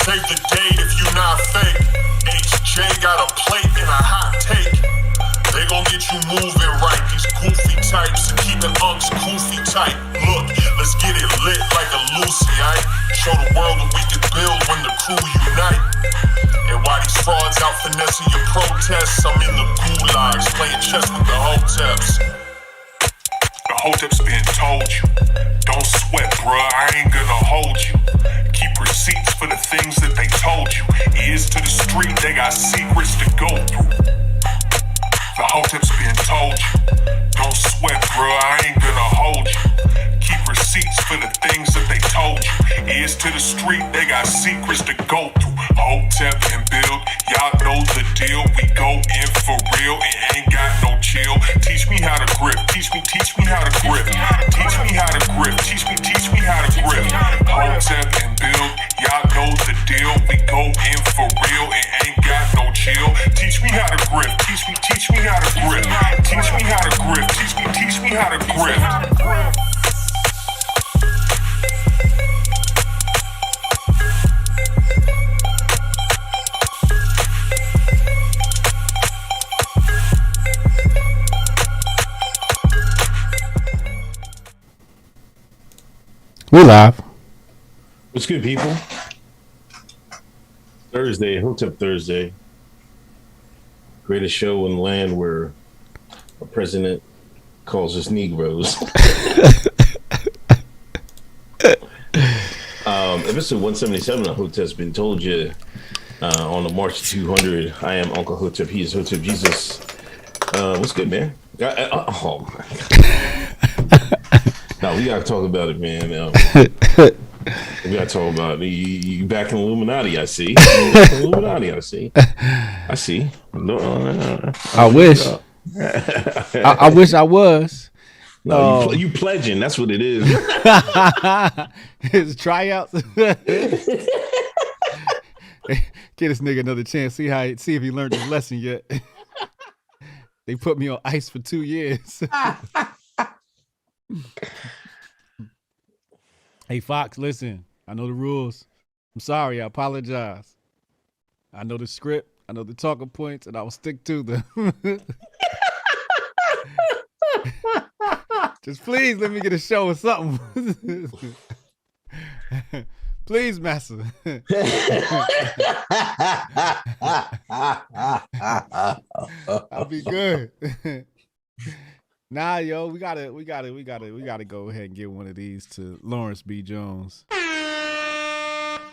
Save the date if you not fake. HJ got a plate and a hot take. They gon' get you moving right. These goofy types and keeping unks goofy tight. Look, let's get it lit like a Lucy, aight? Show the world what we can build when the crew unite. And while these frauds out finessing your protests, I'm in the gulags playing chess with the Hoteps. The Hoteps been told you, don't sweat, bruh, I ain't gonna hold you. Keep receipts for the things that they told you. Ears to the street, they got secrets to go through. The Hoteps been told you, don't sweat, bruh, I ain't gonna hold you. Keep receipts for the things that they told you. Ears to the street, they got secrets to go through. Hotep and build, y'all know the deal. We go in for real and ain't got no chill. Teach me how to grip, teach me how to grip. Teach me how to grip, teach me how to grip. Hotep and build, y'all know the deal. We go in for real and ain't got no chill. Teach me how to grip, teach me how to grip. Teach me how to grip, teach me how to grip. We live. What's good, people? Thursday, Hotep Thursday. Greatest show in the land where a president calls us Negroes. Episode 177 of Hotep's been told you on the March 200. I am Uncle Hotep. He is Hotep Jesus. What's good, man? Oh, my God. No, we gotta talk about it, man. We gotta talk about it. You back in Illuminati, I see. Illuminati, I see. I see. No, I wish. I wish I was. No, you pledging. That's what it is. It's tryouts. Get this nigga another chance. See if he learned his lesson yet. They put me on ice for 2 years. Hey Fox, listen, I know the rules. I'm sorry, I apologize. I know the script, I know the talking points, and I will stick to them. Just please let me get a show or something. Please, Master. I'll be good. Nah, yo, we gotta go ahead and give one of these to Lawrence B. Jones.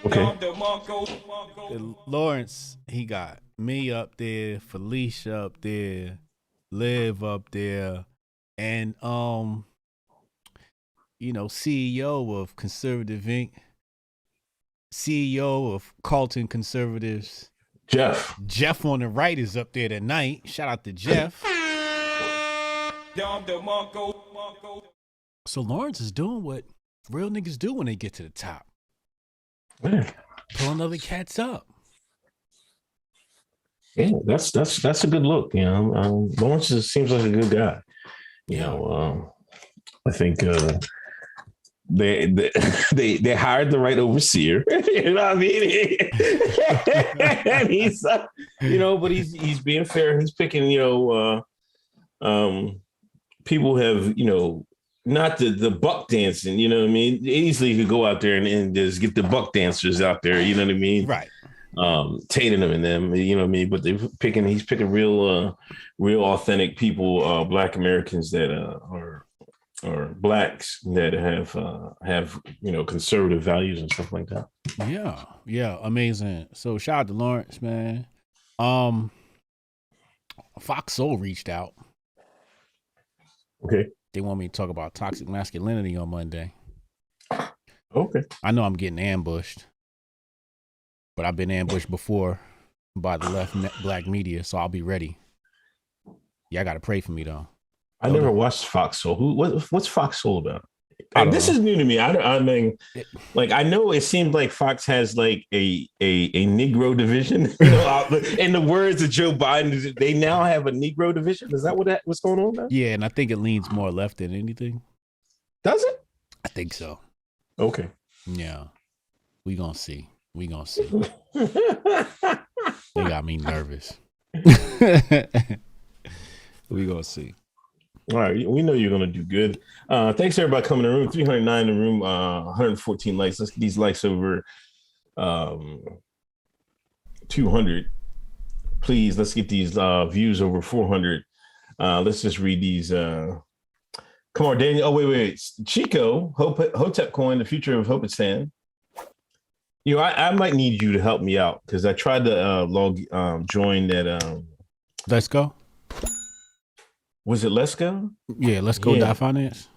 Okay. Lawrence, he got me up there, Felicia up there, Liv up there, and CEO of Conservative Inc., CEO of Carlton Conservatives, Jeff on the right is up there tonight. Shout out to Jeff. So Lawrence is doing what real niggas do when they get to the top. Pulling other cats up. Yeah, that's a good look. You know, Lawrence seems like a good guy. I think they hired the right overseer. You know what I mean? And he's but he's being fair. He's picking people have, not the buck dancing, you know what I mean? Easily could go out there and just get the buck dancers out there, you know what I mean? Right. Tating them and them, you know what I mean? But he's picking real authentic people, Black Americans that are Blacks that have conservative values and stuff like that. Yeah, amazing. So shout out to Lawrence, man. Fox Soul reached out. Okay. They want me to talk about toxic masculinity on Monday. Okay. I know I'm getting ambushed, but I've been ambushed before by the left black media, so I'll be ready. Y'all got to pray for me, though. I never watched Fox Soul. What's Fox Soul about? This know. Is new to me. I mean, like, I know it seems like Fox has like a Negro division. In the words of Joe Biden, they now have a Negro division. Is that what's going on now? Yeah, and I think it leans more left than anything. Does it? I think so. Okay. Yeah, we gonna see. We gonna see. They got me nervous. We gonna see. All right, we know you're gonna do good. Thanks everybody coming in the room. 309 in the room. 114 likes. Let's get these likes over 200. Please, let's get these views over 400. Let's just read these. Come on, Daniel. Oh, wait. Chico, Hotep coin, the future of Hopetan. You know, I might need you to help me out because I tried to join that. Let's go. Was it Let's Go? Yeah, let's go. Yeah. Finance.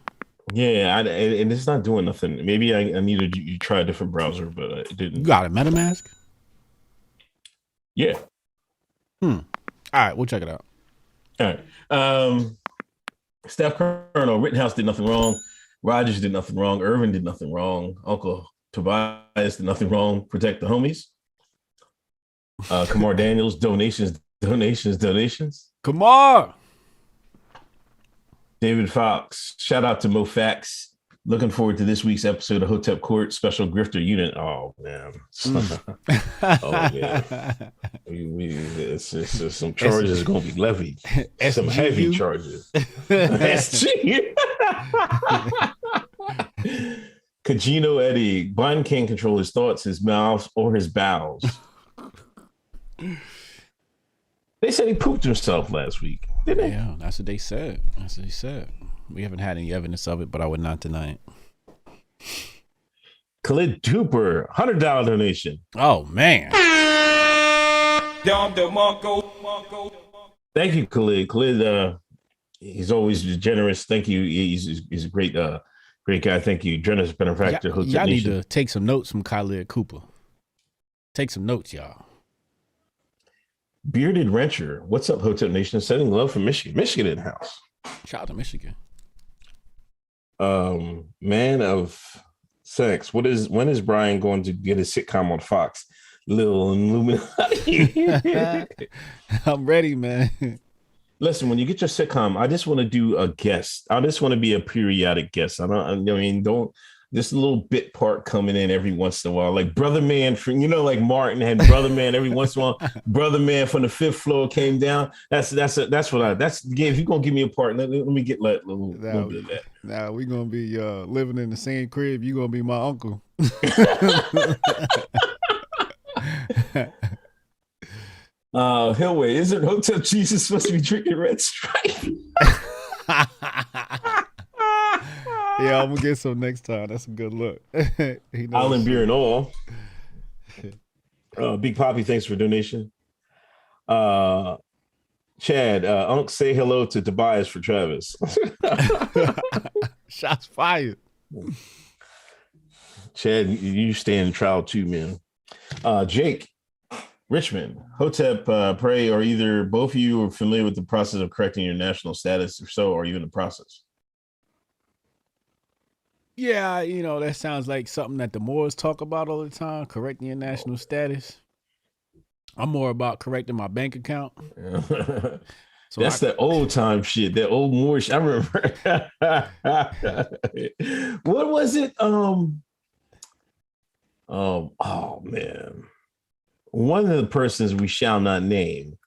Yeah, and it's not doing nothing. Maybe I needed you try a different browser, but it didn't. You got a MetaMask? Yeah. All right, we'll check it out. All right. Steph Colonel, Rittenhouse did nothing wrong. Rogers did nothing wrong. Irvin did nothing wrong. Uncle Tobias did nothing wrong. Protect the homies. Kamar Daniels, donations. Kamar. David Fox, shout out to Mo Fax. Looking forward to this week's episode of Hotep Court Special Grifter Unit. Oh man, oh man, it's some charges are going to be levied. Some heavy charges. SG. Kajino Eddie, Biden can't control his thoughts, his mouth, or his bowels. They said he pooped himself last week, didn't they? Yeah, that's what they said. We haven't had any evidence of it, but I would not deny it. Khalid Cooper, $100 donation. Oh, man. Thank you, Khalid. Khalid, he's always generous. Thank you. He's a great guy. Thank you. Generous benefactor. Y'all need to take some notes from Khalid Cooper. Take some notes, y'all. Bearded Rancher, what's up, Hotep Nation? Sending love from Michigan in house. Shout out to Michigan. Man of sex. When is Brian going to get his sitcom on Fox? Little Illuminati. I'm ready, man. Listen, when you get your sitcom, I just want to do a guest. I just want to be a periodic guest. Don't just a little bit part coming in every once in a while, like Brother Man from, like Martin had Brother Man every once in a while. Brother Man from the fifth floor came down. That's if you're gonna give me a part, let me get a little bit of that. Now we're gonna be living in the same crib. You're gonna be my uncle. Hillway, isn't Hotep Jesus supposed to be drinking Red Stripe? Yeah, I'm gonna get some next time. That's a good look. Island beer and all. Big Poppy, thanks for donation. Chad, Unc, say hello to Tobias for Travis. Shots fired. Chad, you stand in trial too, man. Jake, Richmond, Hotep, pray, or either both of you are familiar with the process of correcting your national status? If so, are you in the process? Yeah, that sounds like something that the Moors talk about all the time, correcting your national status. I'm more about correcting my bank account. So that's the old time shit, that old Moorish. I remember. What was it? Oh man. One of the persons we shall not name.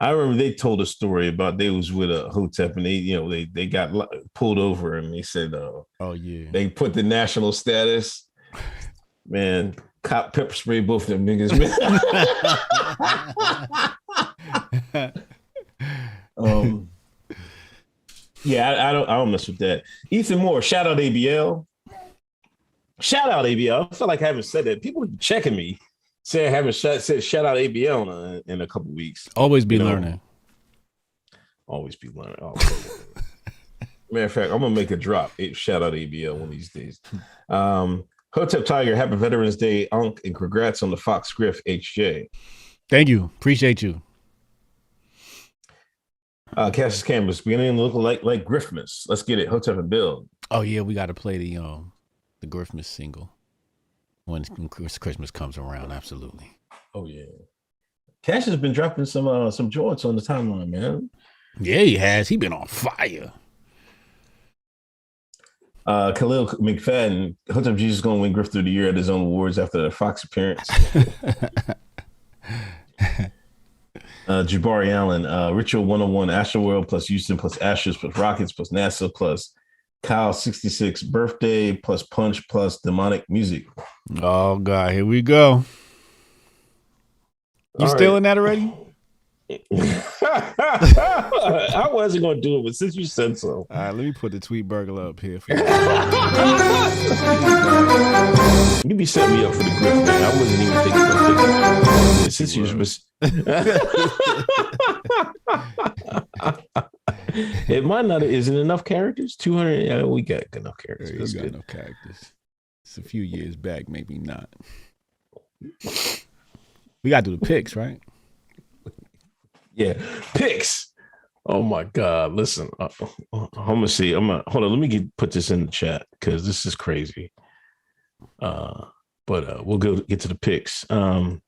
I remember they told a story about they was with a Hotep and they got pulled over and they said, oh yeah, they put the national status, man, cop pepper spray both of them niggas, man. Yeah, I don't mess with that. Ethan Moore, shout out ABL. I feel like I haven't said that. People are checking me. Say I haven't said shout out ABL in a couple weeks. Always be learning. Always be learning. Oh, matter of fact, I'm gonna make a drop. Shout out ABL one of these days. Hotep Tiger, happy Veterans Day, Unc, and congrats on the Fox Griff HJ. Thank you. Appreciate you. Cassius Canvas, beginning to look like Griffmas. Let's get it. Hotep and Bill. Oh yeah, we got to play the Griffmas single when Christmas comes around. Absolutely. Oh yeah. Cash has been dropping some joints on the timeline, man. Yeah, he has. He been on fire. Khalil McFadden, Hotep Jesus is going to win Griffith of the Year at his own awards after the Fox appearance. Jabari Allen, Ritual 101, Astroworld plus Houston plus Astros plus Rockets plus NASA plus Kyle 66 birthday plus Punch plus Demonic Music. Oh God, here we go. You stealing that already? I wasn't going to do it, but since you said so. All right, let me put the tweet burglar up here for you. You be setting me up for the Griff, man. I wasn't even thinking about it. Since you was. It might not. Isn't enough characters? 200. Yeah, we got enough characters. That's good. Enough characters. It's a few years back, maybe not. We got to do the picks, right? Yeah, picks. Oh my God! Listen, I'm gonna see. Hold on. Let me put this in the chat because this is crazy. But we'll get to the picks. I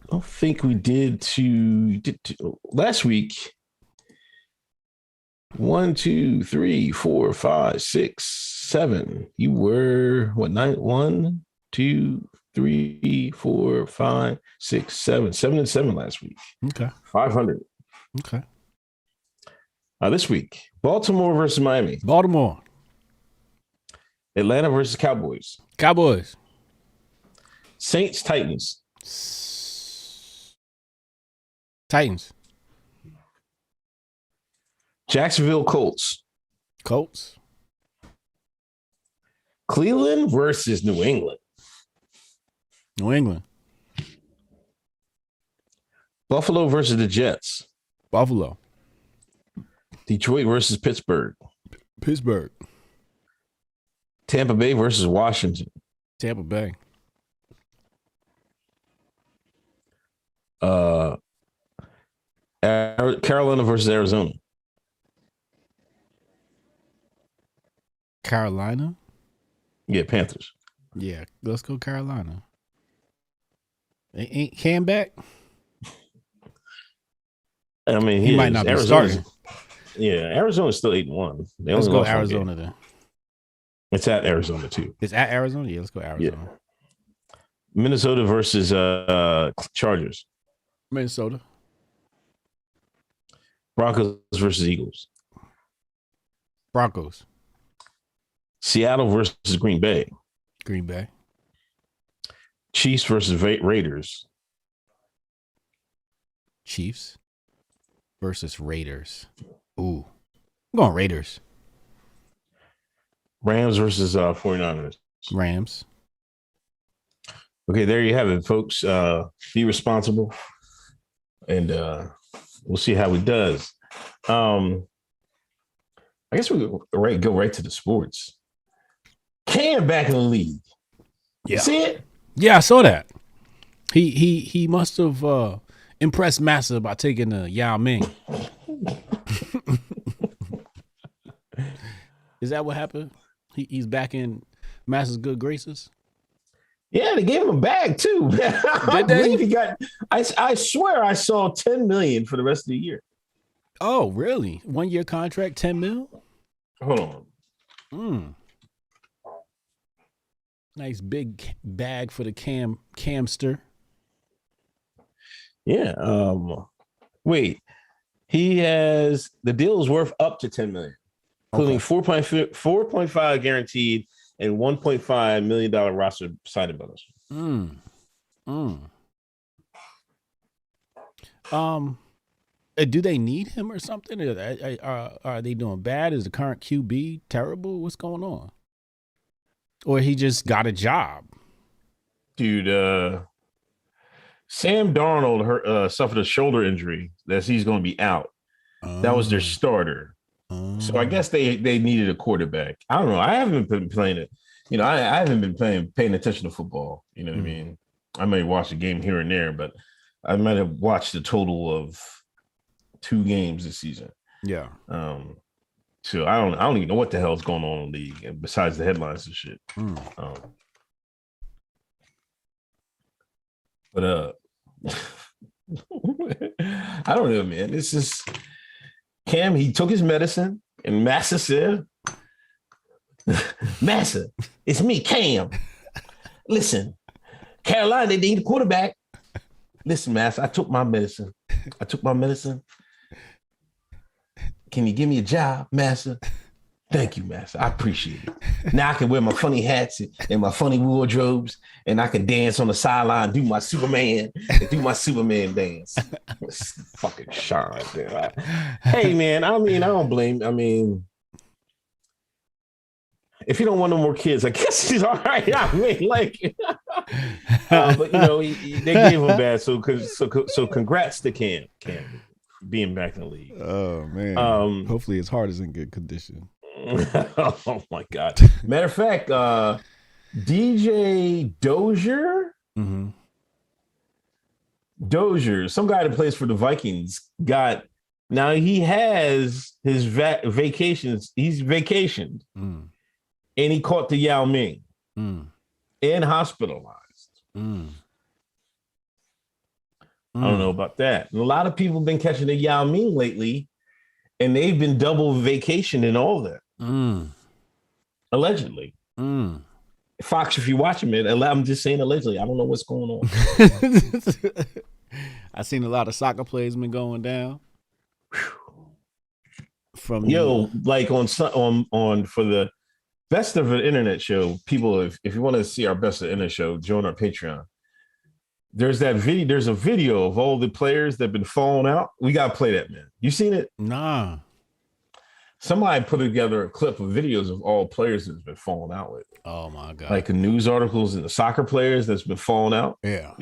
don't think we did last week. 1, 2, 3, 4, 5, 6, 7. You were what? 9, 1, 2, 3, 4, 5, 6, 7. 7 and 7 last week. Okay. 500. Okay. This week, Baltimore versus Miami. Baltimore. Atlanta versus Cowboys. Cowboys. Saints, Titans. Titans. Jacksonville, Colts. Colts. Cleveland versus New England. New England. Buffalo versus the Jets. Buffalo. Detroit versus Pittsburgh. Pittsburgh. Tampa Bay versus Washington. Tampa Bay. Carolina versus Arizona. Carolina. Yeah, Panthers. Yeah, let's go Carolina. Ain't Cam back? I mean, he might not be starting. Yeah, Arizona's still 8-1. Let's go Arizona then. It's at Arizona too. It's at Arizona? Yeah, let's go Arizona. Yeah. Minnesota versus Chargers. Minnesota. Broncos versus Eagles. Broncos. Seattle versus Green Bay. Green Bay. Chiefs versus Raiders. Chiefs versus Raiders. Ooh. I'm going Raiders. Rams versus 49ers. Rams. Okay, there you have it, folks. Be responsible. And we'll see how it does. I guess we'll go right to the sports. Cam back in the league. Yeah. You see it? Yeah, I saw that. He must have impressed Massa by taking the Yao Ming. Is that what happened? He's back in Massa's good graces? Yeah, they gave him a bag too. I believe he got. I swear I saw $10 million for the rest of the year. Oh, really? 1 year contract, $10 million? Hold on. Nice big bag for the camster. Yeah. Wait. He has the deal is worth up to $10 million, including 4.5 guaranteed and $1.5 million roster signing bonus. Do they need him or something? Are they doing bad? Is the current QB terrible? What's going on? Or he just got a job? Dude, Sam Darnold suffered a shoulder injury that he's going to be out. That was their starter. So I guess they needed a quarterback. I don't know. I haven't been playing it. You know, I haven't been paying attention to football. You know what I mean? I may watch a game here and there, but I might have watched a total of 2 games this season. Yeah. So I don't even know what the hell's going on in the league besides the headlines and shit. But I don't know, man. It's just Cam. He took his medicine. And Massa said, Massa, it's me, Cam. Listen, Carolina, they need a quarterback. Listen, Massa, I took my medicine. Can you give me a job, Massa? Thank you, Massa. I appreciate it. Now I can wear my funny hats and my funny wardrobes, and I can dance on the sideline, do my Superman dance. Fucking Sean. Hey, man, I don't blame. If you don't want no more kids, I guess he's all right. But they gave him bad. So congrats to Cam being back in the league. Oh man. Hopefully his heart is in good condition. Oh my God. Matter of fact, DJ Dozier, some guy that plays for the Vikings, now he has his vacations. He's vacationed, and he caught the Yao Ming and hospitalized. I don't know about that. And a lot of people have been catching the Yao Ming lately, and they've been double vacation and all that. Allegedly. Fox, if you're watching it, I'm just saying allegedly. I don't know what's going on. I seen a lot of soccer players been going down. Like on for the best of an internet show, people, if you want to see our best of the internet show, join our Patreon. There's a video of all the players that have been falling out. We gotta play that, man. You seen it? Nah. Somebody put together a clip of videos of all players that's been falling out with. Oh my God. Like the news articles and the soccer players that's been falling out. Yeah.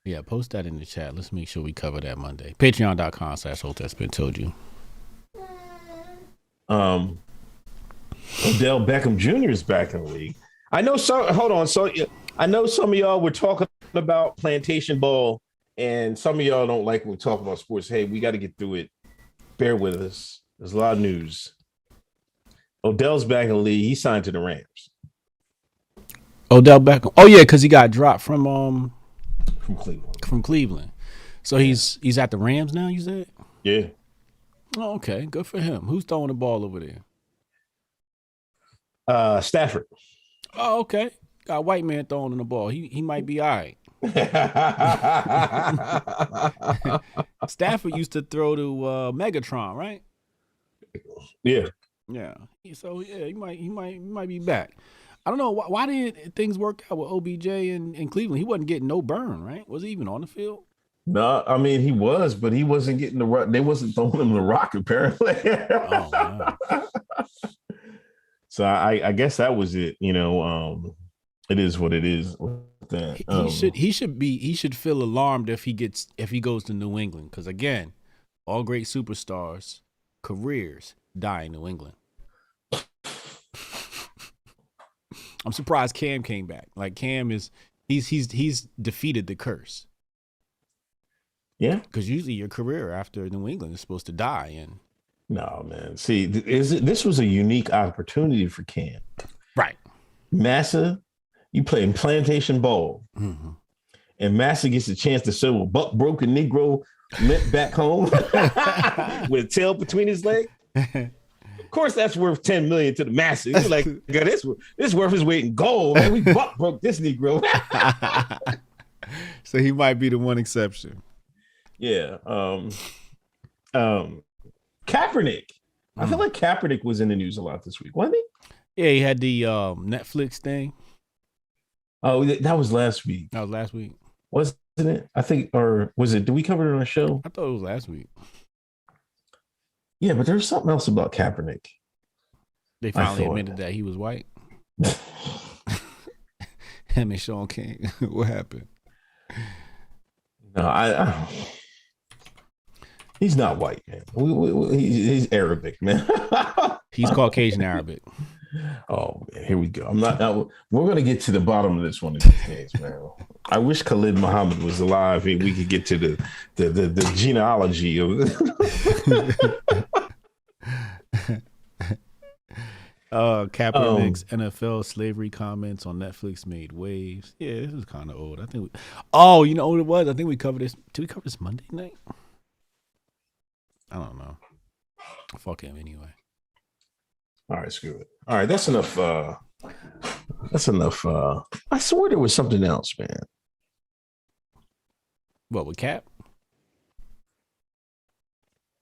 Yeah, post that in the chat. Let's make sure we cover that Monday. Patreon.com/Hoteps been told you. Odell Beckham Jr. is back in the league. I know hold on. So I know some of y'all were talking about plantation ball, and some of y'all don't like when we talk about sports. Hey, we got to get through it. Bear with us. There's a lot of news. Odell's back in the league. He signed to the Rams. Odell Beckham. Oh yeah, because he got dropped from Cleveland. From Cleveland. So he's at the Rams now, you said? Yeah. Oh, okay. Good for him. Who's throwing the ball over there? Stafford. Oh, okay. Got a white man throwing the ball. He might be all right. Stafford used to throw to Megatron, right? Yeah. So he might be back. I don't know why did things work out with OBJ in Cleveland. He wasn't getting no burn, right? Was he even on the field? No, I mean he was, but he wasn't getting the rock. They wasn't throwing him the rock apparently. Oh, wow. So I guess that was it. It is what it is. He should feel alarmed if he goes to New England, because again, all great superstars' careers die in New England. I'm surprised Cam came back. Like Cam he's defeated the curse. Yeah, because usually your career after New England is supposed to die. And no, man. See, this was a unique opportunity for Cam. Right. Massa, you playing plantation ball, and Massa gets a chance to show a buck broken Negro limp back home with a tail between his legs. Of course, that's worth $10 million to the Massa. He's like, God, this worth his weight in gold. Man, we buck broke this Negro. So he might be the one exception. Yeah. Kaepernick. I feel like Kaepernick was in the news a lot this week, wasn't he? Yeah, he had the Netflix thing. Oh, that was last week. That was last week. Wasn't it? I think, or was it? Did we cover it on a show? I thought it was last week. Yeah, but there's something else about Kaepernick. They finally admitted that he was white. Him and Sean King. What happened? No, I he's not white, man. He's Arabic, man. He's Caucasian Arabic. Oh man, here we go. We're gonna get to the bottom of this one of these days, man. I wish Khalid Muhammad was alive and we could get to the genealogy of Kaepernick's NFL slavery comments on Netflix made waves. Yeah, this is kind of old. I think you know what it was? I think we covered this. Did we cover this Monday night? I don't know. Fuck him anyway. All right, screw it. All right, that's enough. That's enough. I swear there was something else, man. What, with Cap?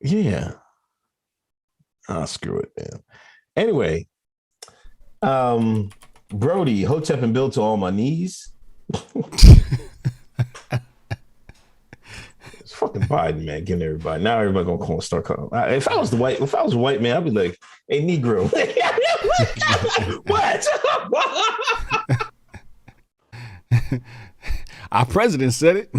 Yeah. Screw it, man. Anyway, Brody, Hotep and Bill to all my knees. It's fucking Biden, man, getting everybody. Now everybody gonna call and start calling. If I was a white man, I'd be like, "Hey, Negro." What? Our president said it.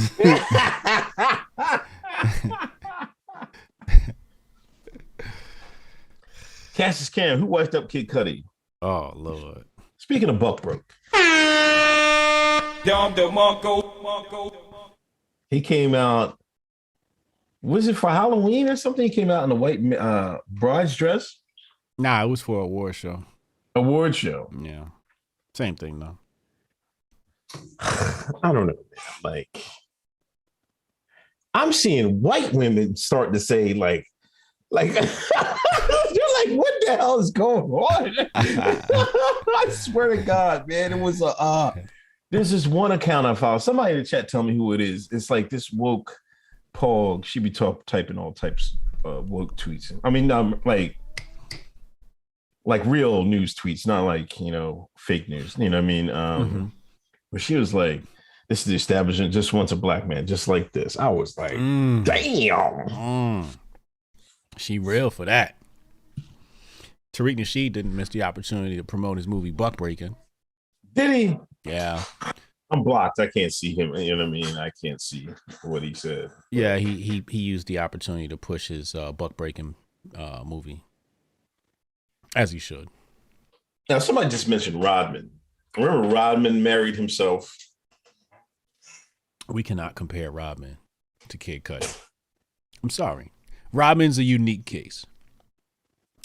Cassius Cam, who wiped up Kid Cudi? Oh Lord. Speaking of Buck Broke, he came out. Was it for Halloween or something? He came out in a white bride's dress. Nah, it was for a award show. Award show. Yeah. Same thing though. I don't know. Like, I'm seeing white women start to say like you're like, what the hell is going on? I swear to God, man, it was there's this one account I followed. Somebody in the chat tell me who it is. It's like this woke Paul. She be typing all types of woke tweets. I mean, like real news tweets, not like, fake news. You know what I mean? But she was like, this is the establishment just wants a black man just like this. I was like, damn. She real for that. Tariq Nasheed didn't miss the opportunity to promote his movie Buck Breaking. Did he? Yeah. I'm blocked. I can't see him. You know what I mean? I can't see what he said. Yeah, he used the opportunity to push his Buck Breaking movie. As he should. Now, somebody just mentioned Rodman. Remember Rodman married himself? We cannot compare Rodman to Kid Cudi. I'm sorry. Rodman's a unique case.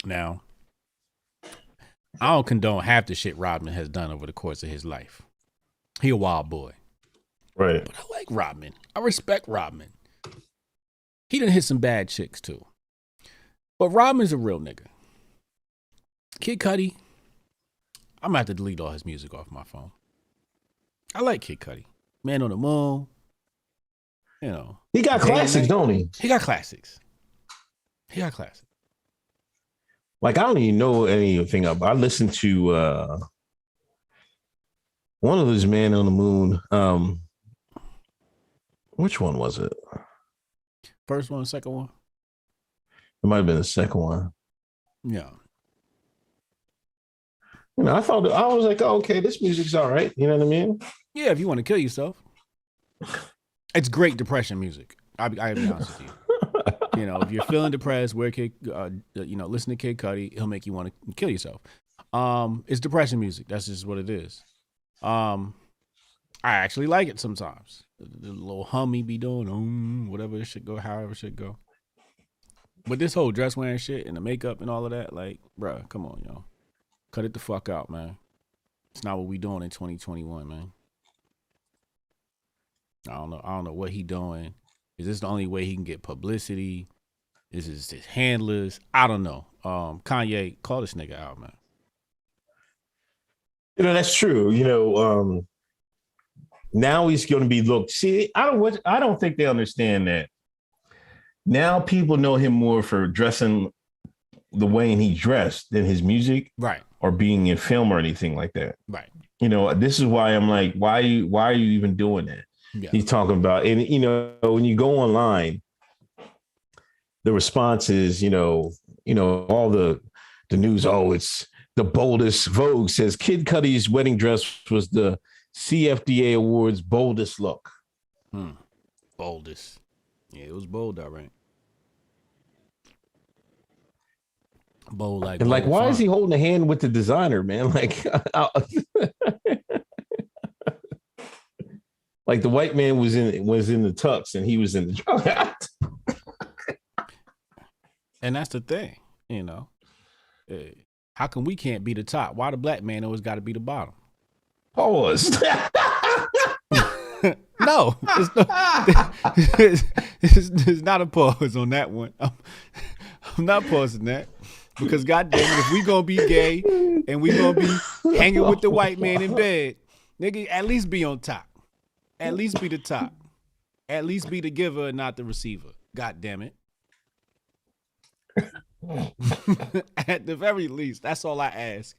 Now, I don't condone half the shit Rodman has done over the course of his life. He a wild boy. Right. But I like Rodman. I respect Rodman. He done hit some bad chicks too. But Rodman's a real nigga. Kid Cudi, I'm gonna have to delete all his music off my phone. I like Kid Cudi. Man on the Moon. He got classics, don't he? He got classics. Like, I don't even know anything about. I listened to one of those Man on the Moon. Which one was it? First one, second one? It might have been the second one. Yeah. I was like, oh, okay, this music's all right. You know what I mean? Yeah, if you want to kill yourself. It's great depression music. I'll be honest with you. If you're feeling depressed, listen to Kid Cudi. He'll make you want to kill yourself. It's depression music. That's just what it is. I actually like it sometimes. The little hum he be doing, whatever it should go, however it should go. But this whole dress wearing shit and the makeup and all of that, like, bruh, come on, yo. Cut it the fuck out, man. It's not what we doing in 2021, man. I don't know what he doing. Is this the only way he can get publicity? Is this his handlers? I don't know. Kanye, call this nigga out, man. That's true. Now he's going to be looked. See, I don't think they understand that. Now people know him more for dressing the way he dressed than his music, right? Or being in film or anything like that, right? This is why I'm like, why are you even doing that? Yeah. He's talking about, and when you go online, the response is, all the news. Oh, it's the boldest. Vogue says Kid Cudi's wedding dress was the CFDA Awards boldest look. Boldest. Yeah, it was bold, all right. Bold like. And like, why fun. is he holding a hand with the designer, man? Like, like the white man was in the tux and he was in the. And that's the thing, how come we can't be the top? Why the black man always got to be the bottom? Pause. No, it's not a pause on that one. I'm not pausing that. Because goddamn it, if we gonna be gay and we gonna be hanging with the white man in bed, nigga, at least be on top. At least be the top. At least be the giver and not the receiver. God damn it. At the very least, that's all I ask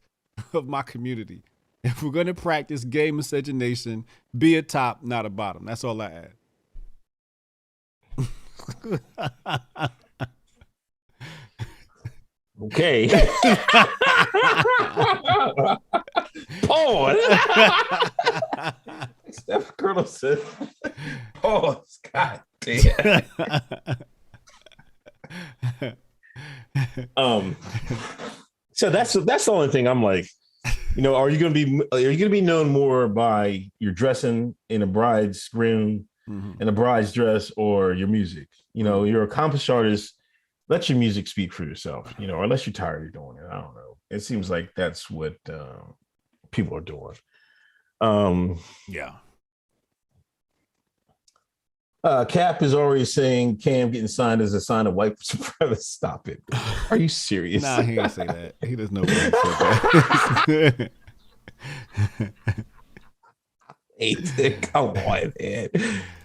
of my community. If we're gonna practice gay miscegenation, be a top, not a bottom. That's all I ask. Okay. Pause. Steph Colonel said, pause. God damn. So that's the only thing I'm like, are you gonna be known more by your dressing in a bride's groom in a bride's dress or your music? You're an accomplished artist. Let your music speak for yourself, unless you're tired of doing it. I don't know. It seems like that's what people are doing. Yeah. Cap is already saying Cam getting signed as a sign of white supremacy. Stop it. Are you serious? Nah, he didn't say that. He doesn't know what he said that. Come on, man.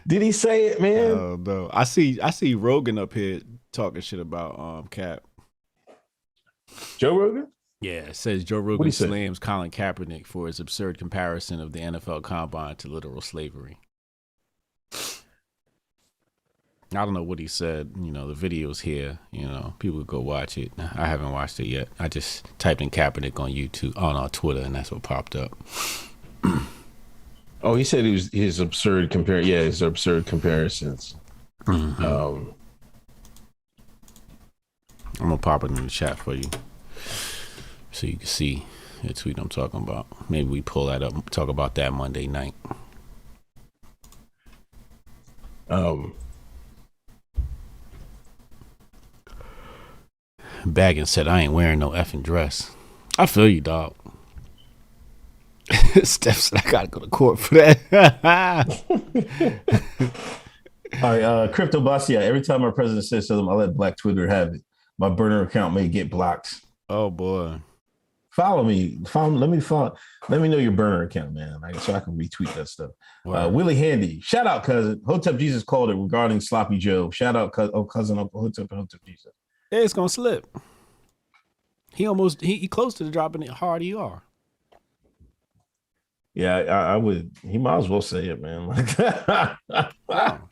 Did he say it, man? Oh no. I see Rogan up here talking shit about Cap. Joe Rogan? Yeah, it says Joe Rogan slams Colin Kaepernick for his absurd comparison of the NFL Combine to literal slavery. I don't know what he said. The video's here. People go watch it. I haven't watched it yet. I just typed in Kaepernick on YouTube, on Twitter, and that's what popped up. Oh, he said his absurd his absurd comparisons. Mm-hmm. I'm gonna pop it in the chat for you, so you can see the tweet I'm talking about. Maybe we pull that up and talk about that Monday night. Baggins said, "I ain't wearing no effing dress." I feel you, dog. Steph said, "I gotta go to court for that." All right, Crypto Basia. Every time our president says something, I let Black Twitter have it. My burner account may get blocked. Oh boy. Follow me. Let me know your burner account, man, so I can retweet that stuff. Willie Handy. Shout out, cousin. Hotep Jesus called it regarding Sloppy Joe. Shout out, cousin Uncle Hotep Jesus. Yeah, it's gonna slip. He close to dropping it hard ER. Yeah, I would. He might as well say it, man. Wow.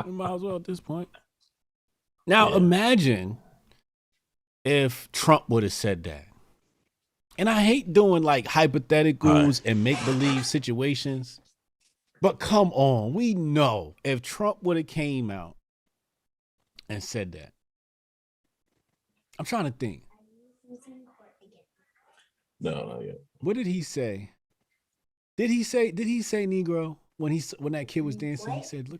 He might as well at this point. Now imagine if Trump would have said that. And I hate doing like hypotheticals and make-believe situations. But come on, we know if Trump would have came out and said that. I'm trying to think. No, not yet. What did he say? Did he say Negro when that kid was dancing? He said, he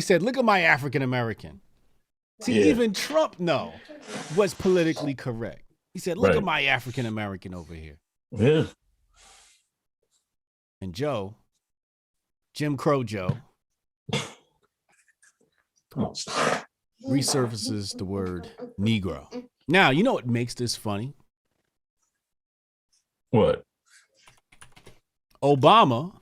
said, look at my African American. See, even Trump what's politically correct. He said, look at my African American over here. Yeah. And Joe, Jim Crow Joe, come on, stop. Resurfaces the word Negro. Now, you know what makes this funny? What? Obama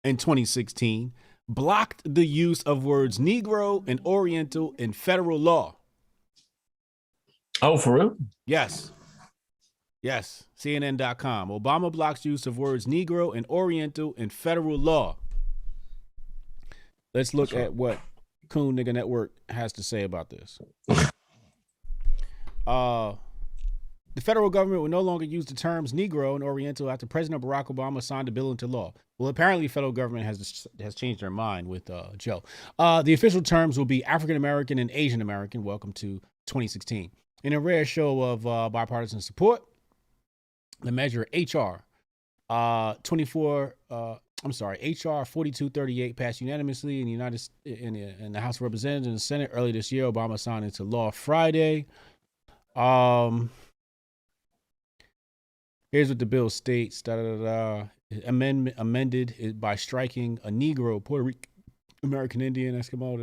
in 2016 blocked the use of words Negro and Oriental in federal law. Oh, for real? Yes. CNN.com. Obama blocks use of words Negro and Oriental in federal law. Let's look at what Coon Nigga Network has to say about this. The federal government will no longer use the terms Negro and Oriental after President Barack Obama signed the bill into law. Well, apparently, the federal government has changed their mind with Joe. The official terms will be African American and Asian American. Welcome to 2016. In a rare show of bipartisan support, the measure HR 4238 passed unanimously in the House of Representatives and the Senate early this year. Obama signed into law Friday. Here's what the bill states. Amended it by striking a Negro, Puerto Rican, American Indian, Eskimo,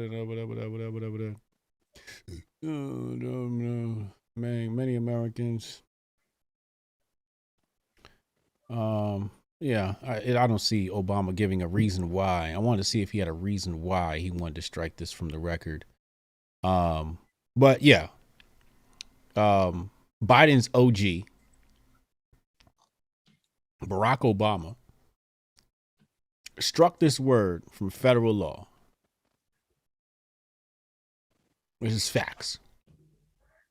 Many Americans. Yeah, I don't see Obama giving a reason why. I wanted to see if he had a reason why he wanted to strike this from the record. But yeah, Biden's OG, Barack Obama, struck this word from federal law, which is facts.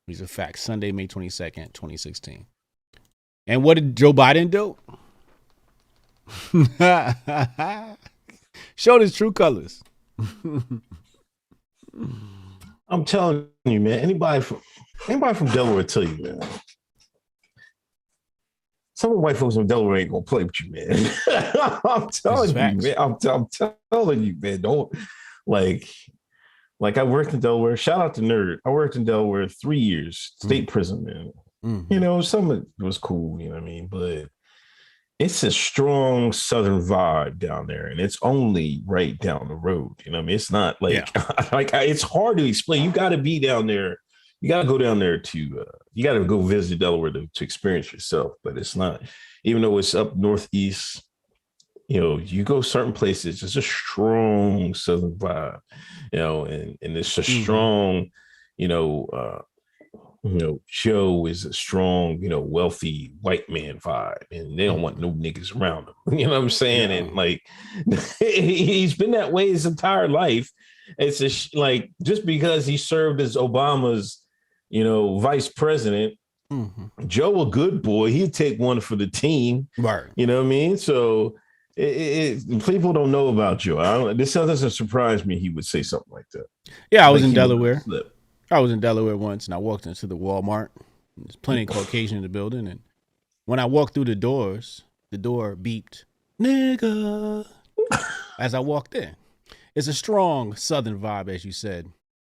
These are facts. Sunday, May 22nd, 2016. And what did Joe Biden do? Showed his true colors. I'm telling you, man. Anybody from Delaware tell you, man. Some of the white folks in Delaware ain't gonna play with you, man. I'm telling you, man. I'm telling you, man. Don't like I worked in Delaware. Shout out to Nerd. I worked in Delaware 3 years, state prison, man. Mm-hmm. You know, some of it was cool, you know what I mean? But it's a strong Southern vibe down there, and it's only right down the road. You know what I mean? It's not like, it's hard to explain. You got to be down there. You got to go down there you got to go visit Delaware to experience yourself. But it's not, even though it's up northeast, you know, you go certain places, it's a strong Southern vibe, you know, and it's a strong, Joe is a strong, wealthy white man vibe, and they don't want no niggas around him. You know what I'm saying? Yeah. And like, he's been that way his entire life. It's just because he served as Obama's, vice president, Joe, a good boy, he'd take one for the team. Right. You know what I mean? So people don't know about Joe. This doesn't surprise me. He would say something like that. Yeah, I was in Delaware. I was in Delaware once, and I walked into the Walmart. There's plenty of Caucasian in the building, and when I walked through the door beeped, nigga, as I walked in. It's a strong Southern vibe, as you said.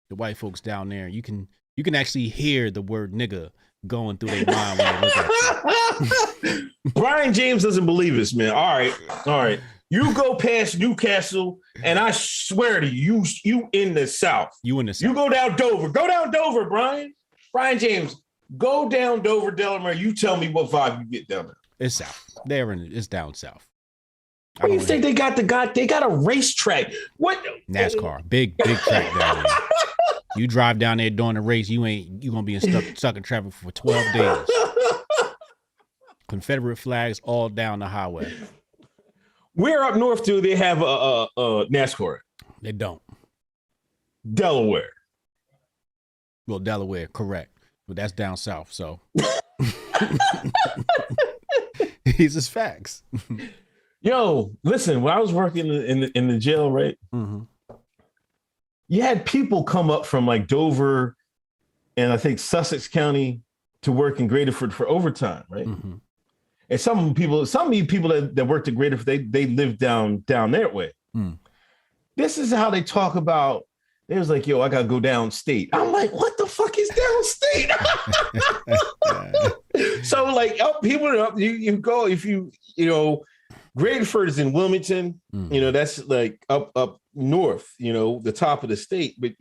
The white folks down there, you can actually hear the word nigga going through their mind when they look at you. Brian James doesn't believe us, man. All right. You go past Newcastle, and I swear to you, you in the South. You in the South. You go down Dover. Go down Dover, Brian. Brian James, go down Dover, Delaware. You tell me what vibe you get down there. It's South. It's down South. What do you think they got? They got a racetrack. What? NASCAR. Big track down there. You drive down there during the race, you gonna be stuck in traffic for 12 days. Confederate flags all down the highway. Where up north do they have a NASCAR? They don't. Delaware. Well, Delaware, correct, but that's down south. So these is facts. Yo, listen. When I was working in the jail, right? Mm-hmm. You had people come up from like Dover and I think Sussex County to work in Graterford for overtime, right? Mm-hmm. And some of the people that worked at Graterford, they lived down that way. Mm. This is how they talk about. It was like, yo, I gotta go downstate. I'm like, what the fuck is downstate? So like, people are up. You go if Graterford is in Wilmington. Mm. That's like up north. The top of the state. But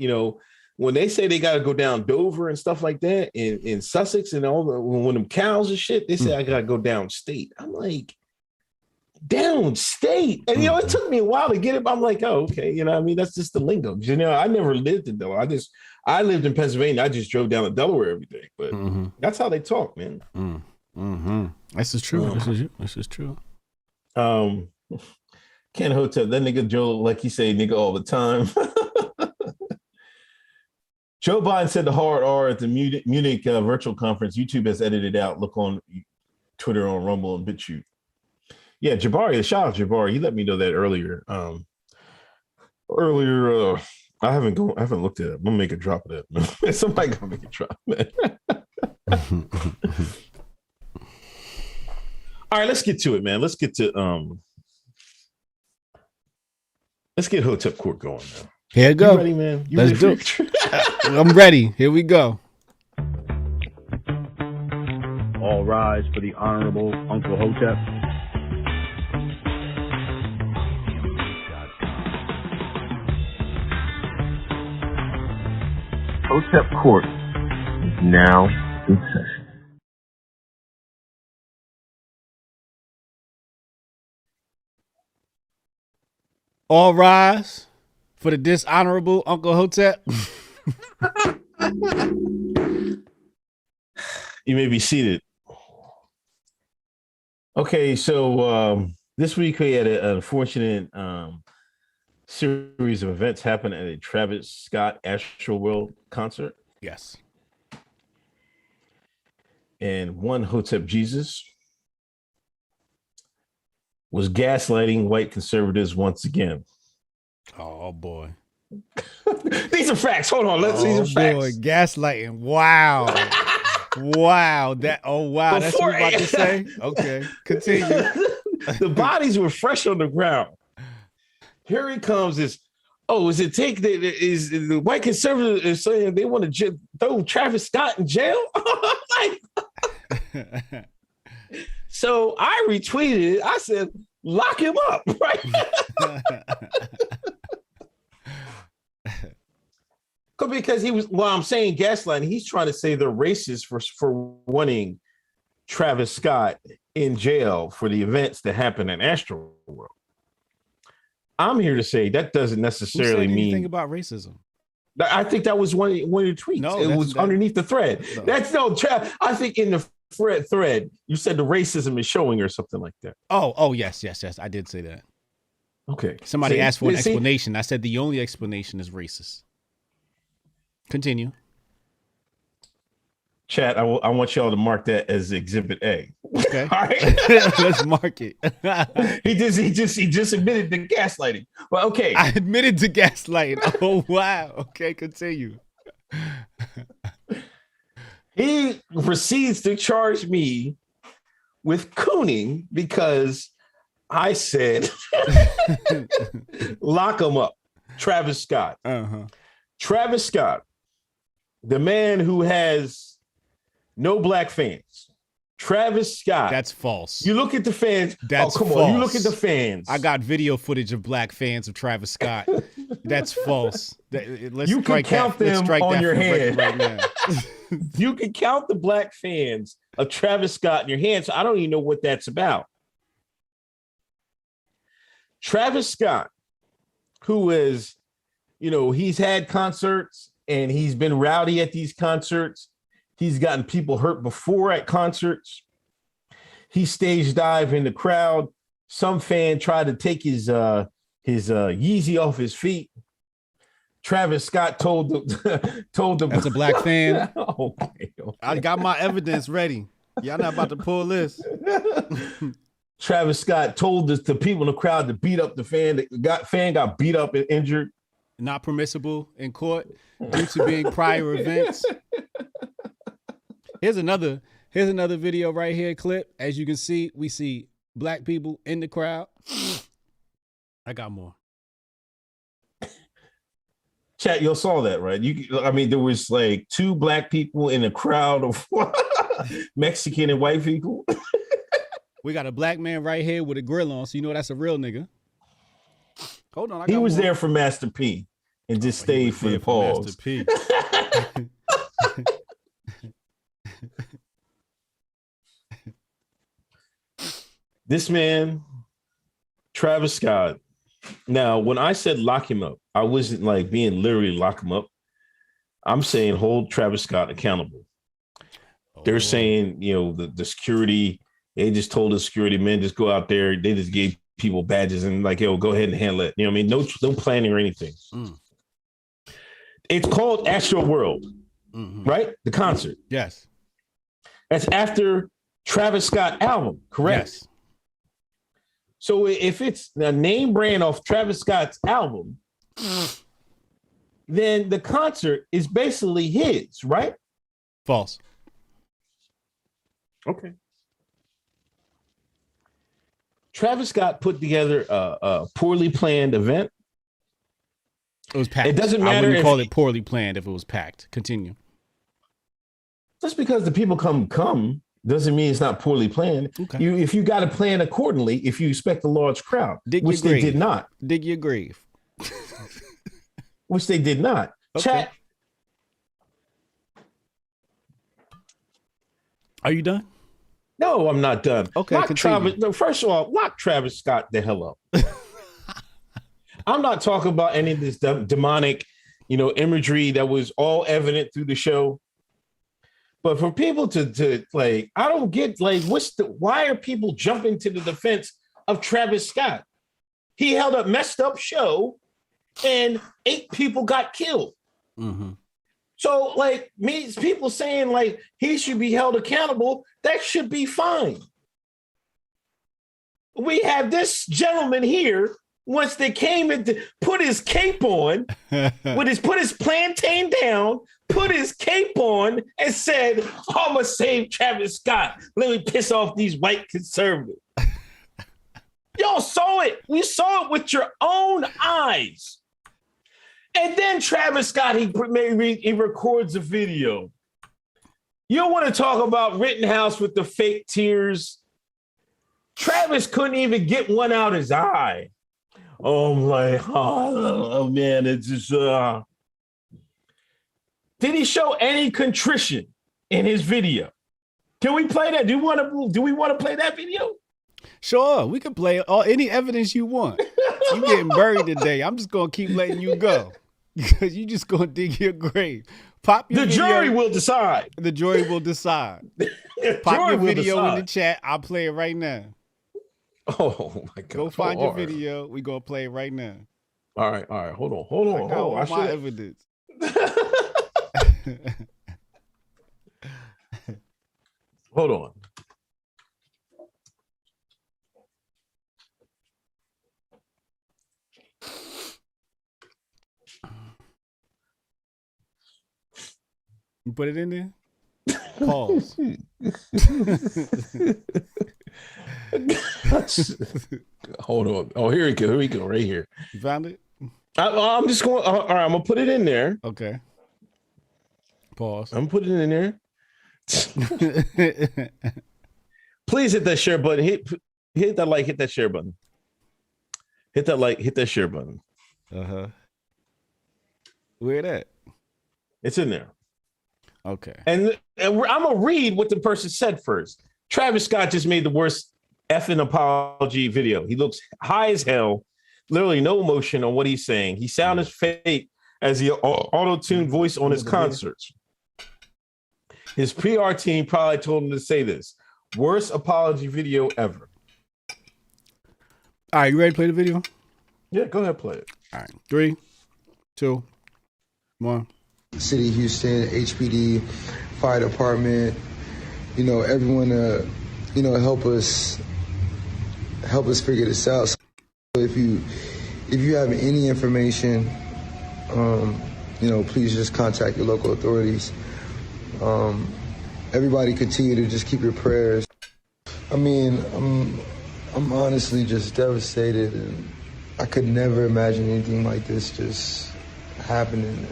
when they say they got to go down Dover and stuff like that, in Sussex and all when them cows and shit, they say I got to go downstate. I'm like, downstate, and it took me a while to get it. But I'm like, oh, okay, I mean, that's just the lingo. I never lived in Delaware. I lived in Pennsylvania. I just drove down to Delaware every day. But that's how they talk, man. Mm-hmm. This is true. This is true. Ken Hotep, that nigga Joe, like he say nigga all the time. Joe Biden said the hard R at the Munich virtual conference. YouTube has edited out. Look on Twitter, on Rumble, and BitChute. Yeah, Jabari, shout out Jabari. He let me know that earlier. I haven't looked at it. I'm gonna make a drop of that. Somebody gonna make a drop. All right, let's get to it, man. Let's get Hotep Court going now. Here we go. You ready, man? Let's do it. I'm ready. Here we go. All rise for the Honorable Uncle Hotep. Hotep Court is now in session. All rise for the dishonorable Uncle Hotep. You may be seated. Okay, so this week we had an unfortunate series of events happen at a Travis Scott Astroworld concert. Yes. And one Hotep Jesus was gaslighting white conservatives once again. Oh boy. These are facts. Hold on. These are facts. Boy, gaslighting. Wow. Wow. That's what you're about to say? Okay. Continue. The bodies were fresh on the ground. Here he comes. Is it the white conservatives is saying they want to throw Travis Scott in jail? So I retweeted it. I said, lock him up, right? Because I'm saying gaslighting, he's trying to say they're racist for wanting Travis Scott in jail for the events that happen in Astroworld. I'm here to say that doesn't necessarily mean anything about racism. I think that was one of your tweets. No, it was underneath the thread. No. I think in the thread you said the racism is showing or something like that. Oh, yes. I did say that. Okay. Somebody asked for an explanation. I said the only explanation is racist. Continue. Chat, I want y'all to mark that as Exhibit A. Okay. All right. Let's mark it. He just admitted to gaslighting. Well, okay. I admitted to gaslighting. Oh wow. Okay, continue. He proceeds to charge me with cooning because I said lock him up. Travis Scott. Uh-huh. Travis Scott, the man who has no black fans. Travis Scott. That's false. You look at the fans. That's come false. on. You look at the fans. I got video footage of black fans of Travis Scott. That's false. You can count them on your hand right now. You can count the black fans of Travis Scott in your hand. So I don't even know what that's about. Travis Scott, who is, he's had concerts and he's been rowdy at these concerts. He's gotten people hurt before at concerts. He stage dive in the crowd. Some fan tried to take his Yeezy off his feet. Travis Scott told the That's a black fan. Okay. I got my evidence ready. Y'all not about to pull this. Travis Scott told the people in the crowd to beat up the fan. Fan got beat up and injured. Not permissible in court due to being prior events. Here's another video right here, clip. As you can see, we see black people in the crowd. I got more. Chat, you saw that, right? There was like two black people in a crowd of Mexican and white people. We got a black man right here with a grill on, so you know that's a real nigga. Hold on, he was there for Master P and just stayed for the pause. Master P. This man, Travis Scott. Now, when I said lock him up, I wasn't like being literally lock him up. I'm saying hold Travis Scott accountable. They're saying, the security, they just told the security men, just go out there. They just gave people badges and like, go ahead and handle it. No planning or anything. Mm. It's called Astroworld, right? The concert. Yes. That's after Travis Scott album, correct? Yes. So if it's the name brand of Travis Scott's album, then the concert is basically his, right? False. Okay. Travis Scott put together a poorly planned event. It was packed. It doesn't matter. I wouldn't call it poorly planned if it was packed. Continue. Just because the people come doesn't mean it's not poorly planned. Okay. If you got to plan accordingly, if you expect a large crowd, which they did not. Dig your grave. Which they did not. Okay. Chat, Are you done? No, I'm not done. Okay, continue. First of all, lock Travis Scott the hell up. I'm not talking about any of this demonic, imagery that was all evident through the show. But for people to like, I don't get like, why are people jumping to the defense of Travis Scott? He held a messed up show and 8 people got killed. Mm-hmm. So like people saying like he should be held accountable, that should be fine. We have this gentleman here, once they came in to put his cape on, put his plantain down, put his cape on, and said, I'm gonna save Travis Scott. Let me piss off these white conservatives. Y'all saw it. We saw it with your own eyes. And then Travis Scott, he records a video. You want to talk about Rittenhouse with the fake tears? Travis couldn't even get one out his eye. Oh, I'm like, oh man, it's just. Did he show any contrition in his video? Can we play that? Do we want to play that video? Sure, we can play any evidence you want. You getting buried today. I'm just gonna keep letting you go. Because you just gonna dig your grave. Pop your video. Jury will decide. The jury will decide. Pop your video in the chat. I'll play it right now. Oh my God! Go find your video. We gonna play it right now. All right. Hold on. I got all my evidence. Hold on. You put it in there? Pause. Hold on. Oh, here we go. Right here. You found it? I'm just going. All right, I'm gonna put it in there. Okay. Pause. I'm putting it in there. Please hit that share button. Hit that like. Hit that share button. Hit that like. Hit that share button. Where it at? It's in there. Okay. And I'm gonna read what the person said first. Travis Scott just made the worst effing apology video. He looks high as hell. Literally no emotion on what he's saying. He sounds fake as the auto-tuned voice on his concerts. His PR team probably told him to say this. Worst apology video ever. All right, you ready to play the video? Yeah, go ahead, play it. All right, 3, 2, 1. City of Houston, HPD, fire department, everyone help us figure this out. So if you have any information, please just contact your local authorities. Everybody continue to just keep your prayers. I mean, I'm honestly just devastated, and I could never imagine anything like this just happening. And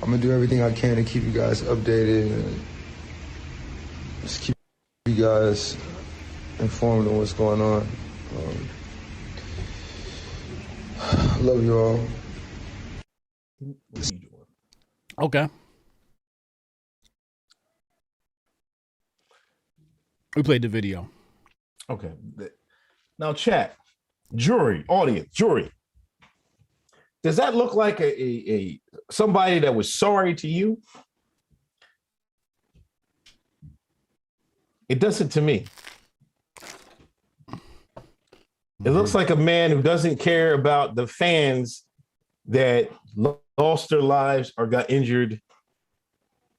I'm gonna do everything I can to keep you guys updated and just keep you guys informed on what's going on. I love you all. Okay. We played the video. Okay. Now, chat, jury, audience, jury. Does that look like a somebody that was sorry to you? It doesn't to me. It looks like a man who doesn't care about the fans that lost their lives or got injured,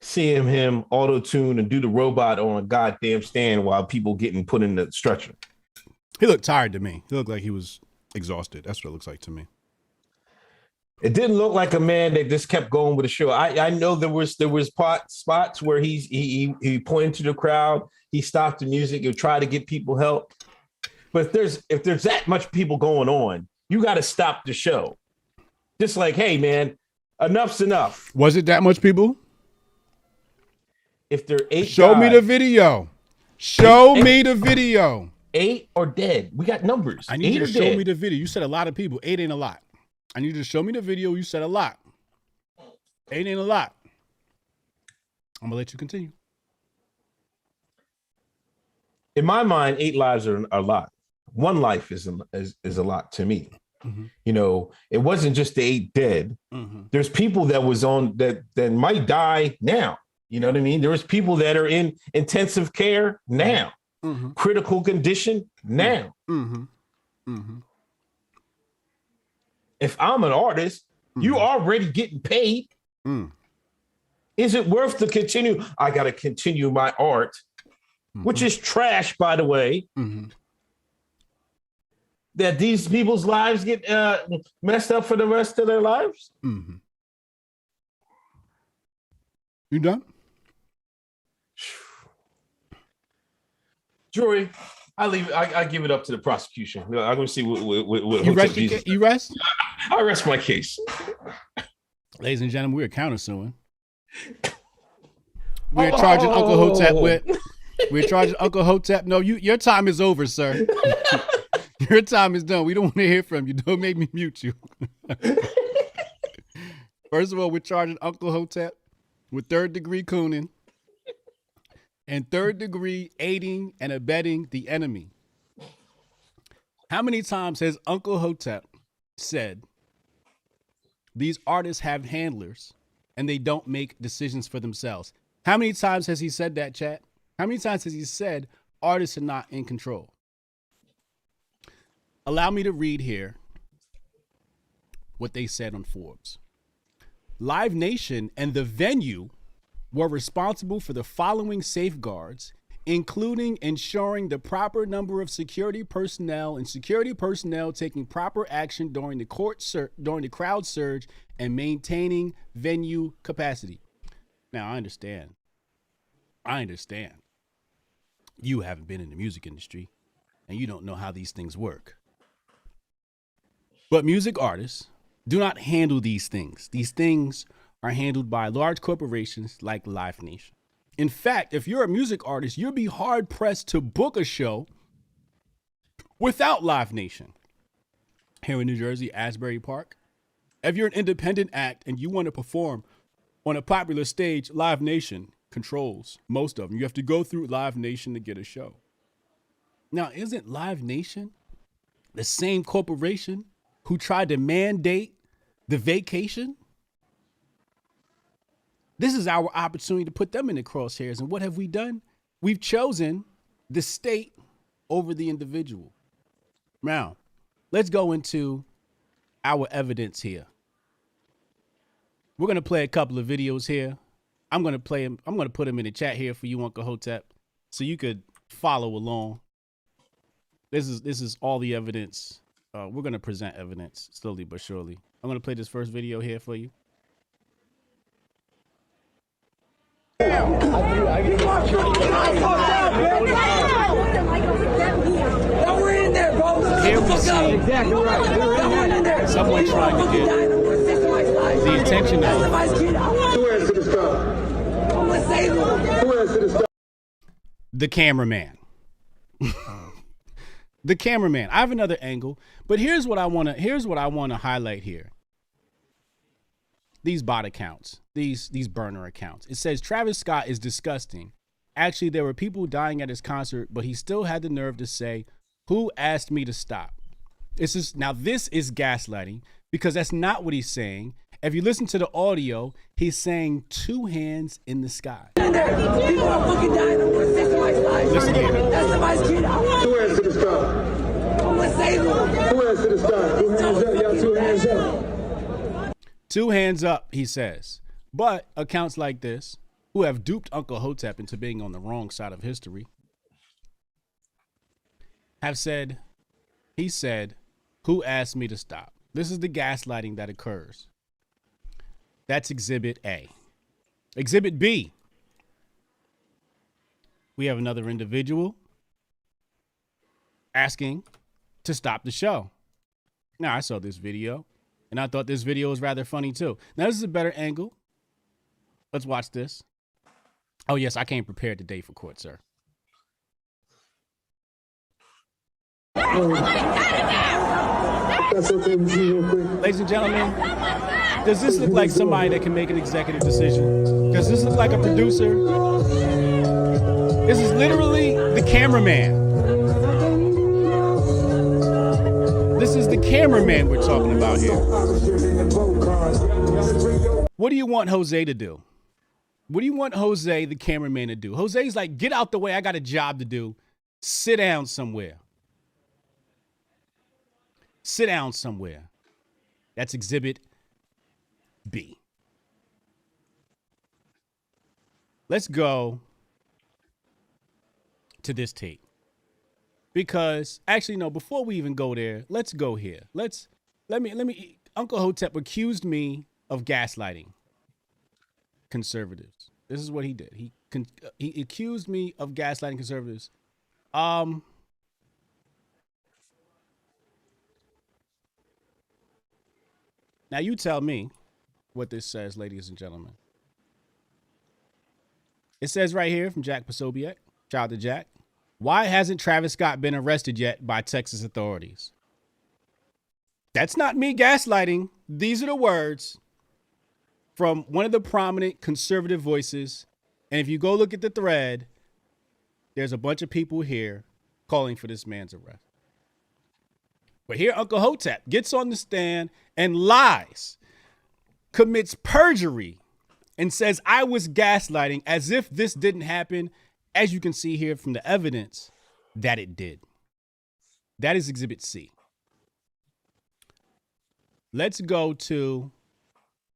seeing him auto-tune and do the robot on a goddamn stand while people getting put in the stretcher. He looked tired to me. He looked like he was exhausted. That's what it looks like to me. It didn't look like a man that just kept going with the show. I know there was spots where he pointed to the crowd, he stopped the music, he tried to get people help. But if there's that much people going on, you got to stop the show. Just like, hey man, enough's enough. Was it that much people? If there are 8 show guys, me the video. Show me the video. 8 are dead. We got numbers. I need you to show me the video. You said a lot of people. 8 ain't a lot. I need you to show me the video. You said a lot. 8 ain't a lot. I'm gonna let you continue. in my mind, 8 lives are a lot. One life is a lot to me. Mm-hmm. You know, it wasn't just the 8 dead. Mm-hmm. There's people that was on that might die now. You know what I mean? There's people that are in intensive care now, Mm-hmm. critical condition now. Mm-hmm. Mm-hmm. If I'm an artist, you already getting paid. Mm. Is it worth to continue? I got to continue my art, which is trash, by the way. Mm-hmm. That these people's lives get messed up for the rest of their lives. Mm-hmm. You done? Jury, I leave. I give it up to the prosecution. I'm going to see what You rest? You rest? I rest my case. Ladies and gentlemen, we're countersuing. We're charging Uncle Hotep with. We're charging Uncle Hotep. No, your time is over, sir. Your time is done. We don't want to hear from you. Don't make me mute you. First of all, we're charging Uncle Hotep with 3rd-degree cooning and 3rd-degree aiding and abetting the enemy. How many times has Uncle Hotep said these artists have handlers and they don't make decisions for themselves? How many times has he said that, chat? How many times has he said artists are not in control? Allow me to read here what they said on Forbes. Live Nation and the venue were responsible for the following safeguards, including ensuring the proper number of security personnel and security personnel taking proper action during the crowd surge and maintaining venue capacity. Now, I understand. You haven't been in the music industry and you don't know how these things work. But music artists do not handle these things. These things are handled by large corporations like Live Nation. In fact, if you're a music artist, you'll be hard pressed to book a show without Live Nation. Here in New Jersey, Asbury Park, if you're an independent act and you want to perform on a popular stage, Live Nation controls most of them. You have to go through Live Nation to get a show. Now, isn't Live Nation the same corporation who tried to mandate the vacation? This is our opportunity to put them in the crosshairs. And what have we done? We've chosen the state over the individual. Now, let's go into our evidence here. We're going to play a couple of videos here. I'm going to play them. I'm going to put them in the chat here for you, Uncle Hotep, so you could follow along. This is all the evidence. We're going to present evidence slowly but surely. I'm going to play this first video here for you. We're in there, bro. Here we see exactly right. Someone trying to get the attention of the cameraman. The cameraman. I have another angle, but here's what I want to highlight here. These bot accounts, these burner accounts. It says Travis Scott is disgusting. Actually, there were people dying at his concert, but he still had the nerve to say, "Who asked me to stop?" This is gaslighting, because that's not what he's saying. If you listen to the audio, he's saying 2 hands in the sky. People are fucking dying over somebody's life. Listen here. That's somebody's kid. 2 hands to the sky. I'm gonna save them. 2 hands to the sky. 2 hands up, y'all. 2 hands up. 2 hands up, he says. But accounts like this, who have duped Uncle Hotep into being on the wrong side of history, have said, he said, "Who asked me to stop?" This is the gaslighting that occurs. That's Exhibit A. Exhibit B. We have another individual asking to stop the show. Now, I saw this video, and I thought this video was rather funny, too. Now, this is a better angle. Let's watch this. Oh, yes, I came prepared today for court, sir. That's okay with you real quick. Ladies and gentlemen, does this look like somebody that can make an executive decision? Does this look like a producer? This is literally the cameraman. This is the cameraman we're talking about here. What do you want Jose to do? What do you want Jose, the cameraman, to do? Jose's like, get out the way. I got a job to do. Sit down somewhere. Sit down somewhere. That's Exhibit B. Let's go to this tape. Because actually, no, before we even go there, let's go here. Let me Uncle Hotep accused me of gaslighting conservatives. This is what he did. He accused me of gaslighting conservatives. Now you tell me what this says, ladies and gentlemen. It says right here from Jack Posobiec, shout out to Jack. Why hasn't Travis Scott been arrested yet by Texas authorities? That's not me gaslighting. These are the words from one of the prominent conservative voices. And if you go look at the thread, there's a bunch of people here calling for this man's arrest. But here Uncle Hotep gets on the stand and lies, commits perjury, and says I was gaslighting as if this didn't happen, as you can see here from the evidence that it did. That is Exhibit C. Let's go to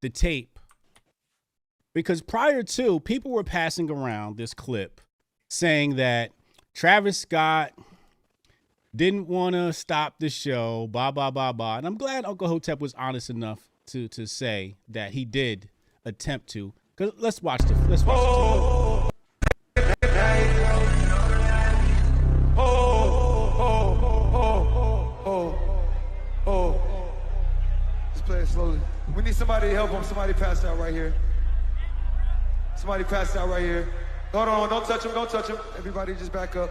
the tape, because prior to, people were passing around this clip saying that Travis Scott didn't want to stop the show, blah, blah, blah, blah. And I'm glad Uncle Hotep was honest enough to say that he did attempt to. Cause let's watch the tape. Just play it slowly. We need somebody to help him. Somebody passed out right here. Somebody passed out right here. Hold on, don't touch him, don't touch him. Everybody just back up.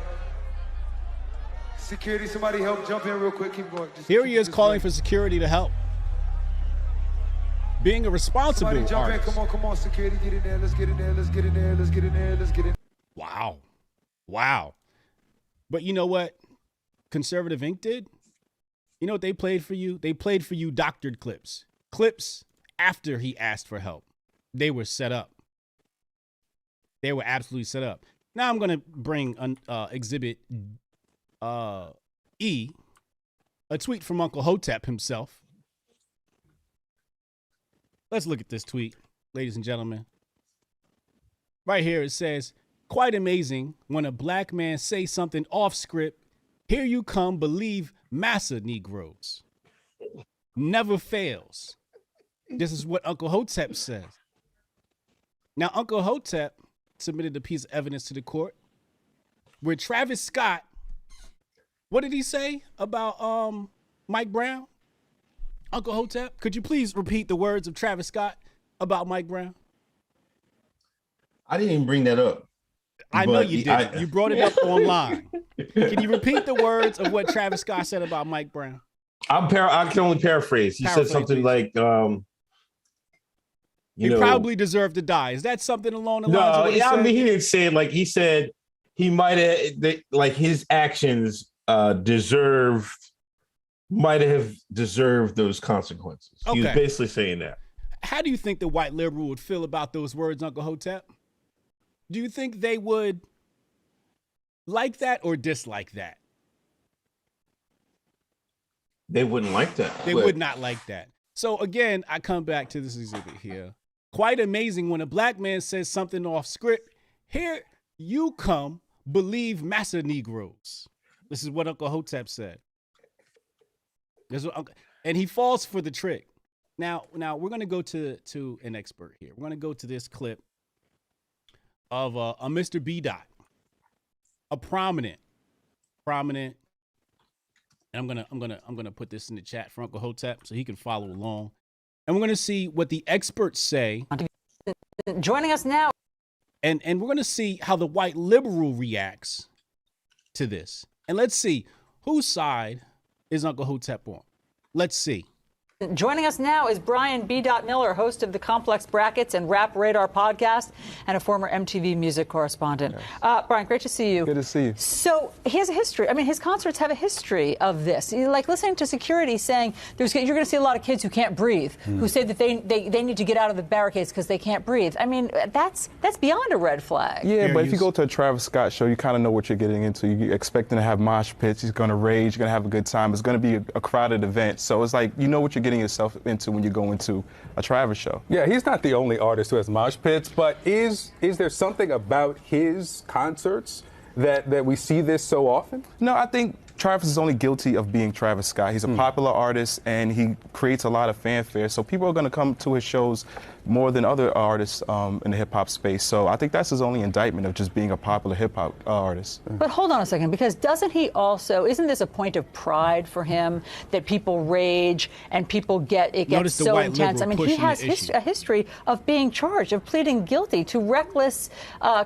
Security, somebody help jump in real quick. Keep going. Here he is calling for security to help. Being a responsible Somebody jump artist. in. Come on, security, get in there. Let's get in there. Let's get in there. Let's get in there. Let's get in. Wow. But you know what Conservative Inc. did? You know what they played for you? They played for you doctored clips. Clips after he asked for help. They were set up. They were absolutely set up. Now I'm going to bring Exhibit E, a tweet from Uncle Hotep himself. Let's look at this tweet, ladies and gentlemen. Right here it says, quite amazing when a black man says something off script. Here you come, believe massa Negroes. Never fails. This is what Uncle Hotep says. Now, Uncle Hotep submitted a piece of evidence to the court where Travis Scott, what did he say about Mike Brown? Uncle Hotep, could you please repeat the words of Travis Scott about Mike Brown? I didn't even bring that up. I know you did. You brought it up online. Can you repeat the words of what Travis Scott said about Mike Brown? I can only paraphrase. He said something like, he probably deserved to die. Is that something along the lines of what he said? I mean, he didn't say it. Like he said, he might have, like his actions might have deserved those consequences. Okay. He was basically saying that. How do you think the white liberal would feel about those words, Uncle Hotep? Do you think they would like that or dislike that? They wouldn't like that. They would not like that. So again, I come back to this exhibit here. Quite amazing when a black man says something off script. Here you come, believe massa Negroes. This is what Uncle Hotep said. And he falls for the trick. Now we're going to go to an expert here. We're going to go to this clip of a Mr. B. Dot, a prominent. And I'm gonna put this in the chat for Uncle Hotep so he can follow along. And we're gonna see what the experts say. Joining us now. And we're gonna see how the white liberal reacts to this. And let's see whose side is Uncle Hotep on. Let's see. Joining us now is Brian B. Miller, host of the Complex Brackets and Rap Radar podcast and a former MTV music correspondent. Yes. Brian, great to see you. Good to see you. So he has a history. I mean, his concerts have a history of this. Like listening to security saying you're going to see a lot of kids who can't breathe, who say that they need to get out of the barricades because they can't breathe. I mean, that's beyond a red flag. Yeah, but if you go to a Travis Scott show, you kind of know what you're getting into. You're expecting to have mosh pits. He's going to rage. You're going to have a good time. It's going to be a crowded event. So it's like you know what you're getting yourself into when you go into a Travis show. Yeah, he's not the only artist who has mosh pits, but is there something about his concerts that we see this so often? No, I think Travis is only guilty of being Travis Scott. He's a popular artist and he creates a lot of fanfare. So people are going to come to his shows more than other artists in the hip hop space. So I think that's his only indictment of just being a popular hip hop artist. But hold on a second, because isn't this a point of pride for him that people rage and people gets so intense? I mean, he has a history of being charged, of pleading guilty to reckless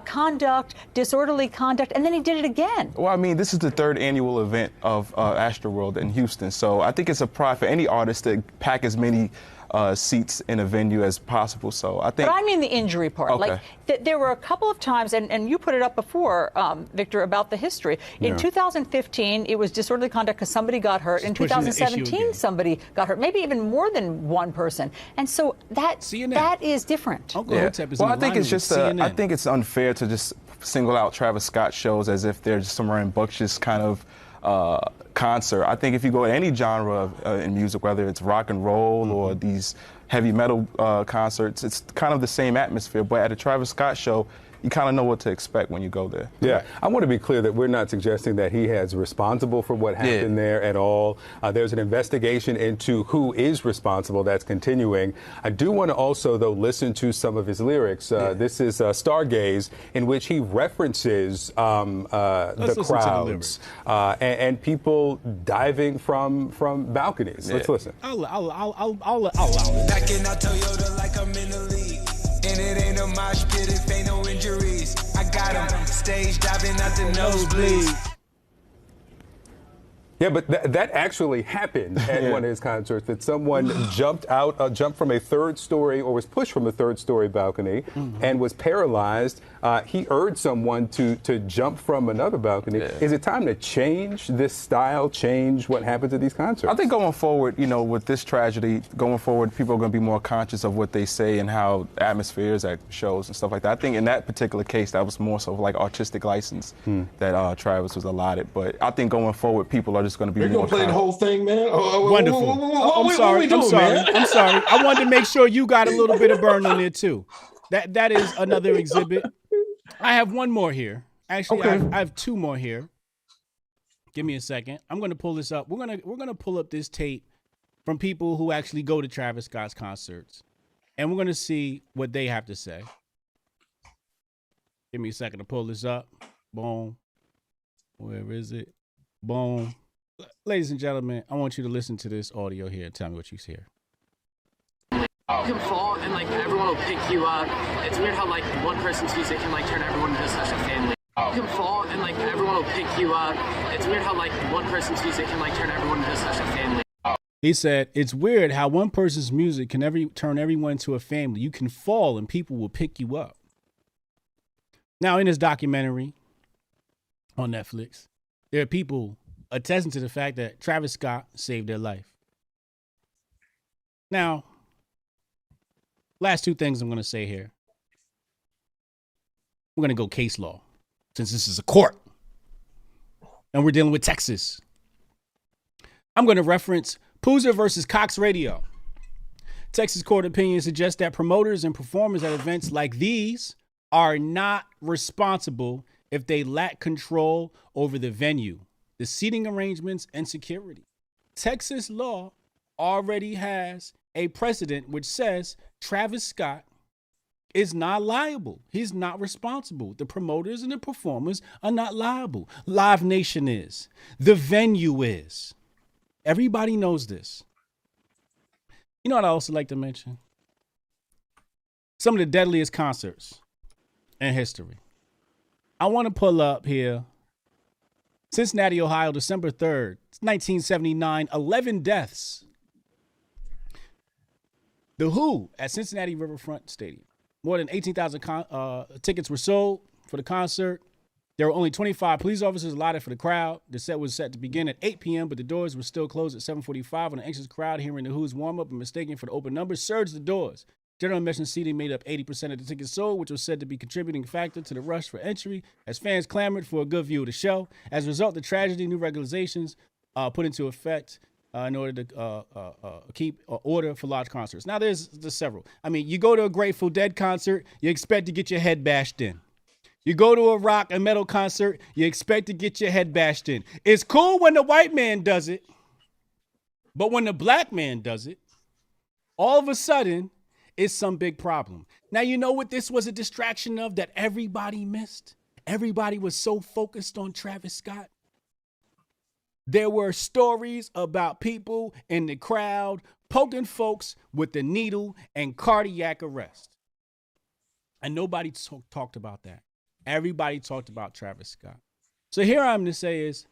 conduct, disorderly conduct, and then he did it again. Well, I mean, this is the third annual event of Astroworld in Houston. So I think it's a pride for any artist to pack as many seats in a venue as possible. So I think. But I mean the injury part. Okay. Like there were a couple of times, and you put it up before, Victor, about the history. In 2015, it was disorderly conduct because somebody got hurt. In 2017, somebody got hurt. Maybe even more than one person. And so that is different. Uncle Hotep is I think it's just I think it's unfair to just single out Travis Scott shows as if they're just some rambunctious kind of concert. I think if you go to any genre in music, whether it's rock and roll or these heavy metal concerts, it's kind of the same atmosphere. But at a Travis Scott show, you kind of know what to expect when you go there. Yeah, I want to be clear that we're not suggesting that he is responsible for what happened there at all. There's an investigation into who is responsible that's continuing. I do want to also, though, listen to some of his lyrics. This is Stargaze, in which he references the crowds and people diving from balconies. Let's listen. I'll allow it. Backing out Toyota like I'm in the league. And it ain't a mosh pit if ain't no injuries. I got him stage diving out the nosebleed. Yeah, but that actually happened at one of his concerts, that someone jumped from a third story or was pushed from a third story balcony and was paralyzed. He urged someone to jump from another balcony. Is it time to change this style, change what happens at these concerts? I think going forward, with this tragedy, going forward, people are going to be more conscious of what they say and how atmosphere is at shows and stuff like that. I think in that particular case, that was more so like artistic license that Travis was allotted. But I think going forward, people are just going to be You're more going to play the whole thing, man? Wonderful. I'm sorry. I'm sorry. I wanted to make sure you got a little bit of burn on there, too. That is another exhibit. I have one more here. Actually, I have two more here. Give me a second. I'm going to pull this up. We're going to pull up this tape from people who actually go to Travis Scott's concerts, and we're going to see what they have to say. Give me a second to pull this up. Boom. Where is it? Boom. Ladies and gentlemen, I want you to listen to this audio here and tell me what you hear. You can fall and everyone will pick you up. It's weird how one person's music can turn everyone into such a family. You can fall and everyone will pick you up. It's weird how one person's music can turn everyone into such a family. He said, it's weird how one person's music can turn everyone into a family. You can fall and people will pick you up. Now, in this documentary on Netflix, there are people attesting to the fact that Travis Scott saved their life. Now, last two things I'm going to say here. We're going to go case law, since this is a court. And we're dealing with Texas. I'm going to reference Poozer versus Cox Radio. Texas court opinion suggests that promoters and performers at events like these are not responsible if they lack control over the venue, the seating arrangements, and security. Texas law already has a precedent which says Travis Scott is not liable. He's not responsible. The promoters and the performers are not liable. Live Nation is. The venue is. Everybody knows this. You know what I also like to mention? Some of the deadliest concerts in history. I want to pull up here Cincinnati, Ohio, December 3rd, 1979, 11 deaths. The Who at Cincinnati Riverfront Stadium. More than 18,000 tickets were sold for the concert. There were only 25 police officers allotted for the crowd. The set was set to begin at 8 p.m., but the doors were still closed at 7:45 when an anxious crowd, hearing the Who's warm-up and mistaken for the open numbers, surged the doors. General admission seating made up 80% of the tickets sold, which was said to be a contributing factor to the rush for entry, as fans clamored for a good view of the show. As a result of the tragedy, new regulations put into effect in order to keep order for large concerts. Now, there's several. I mean, you go to a Grateful Dead concert, you expect to get your head bashed in. You go to a rock and metal concert, you expect to get your head bashed in. It's cool when the white man does it, but when the black man does it, all of a sudden, it's some big problem. Now, you know what this was a distraction of that everybody missed? Everybody was so focused on Travis Scott. There were stories about people in the crowd poking folks with the needle and cardiac arrest. And nobody talked about that. Everybody talked about Travis Scott. So here I'm to say is,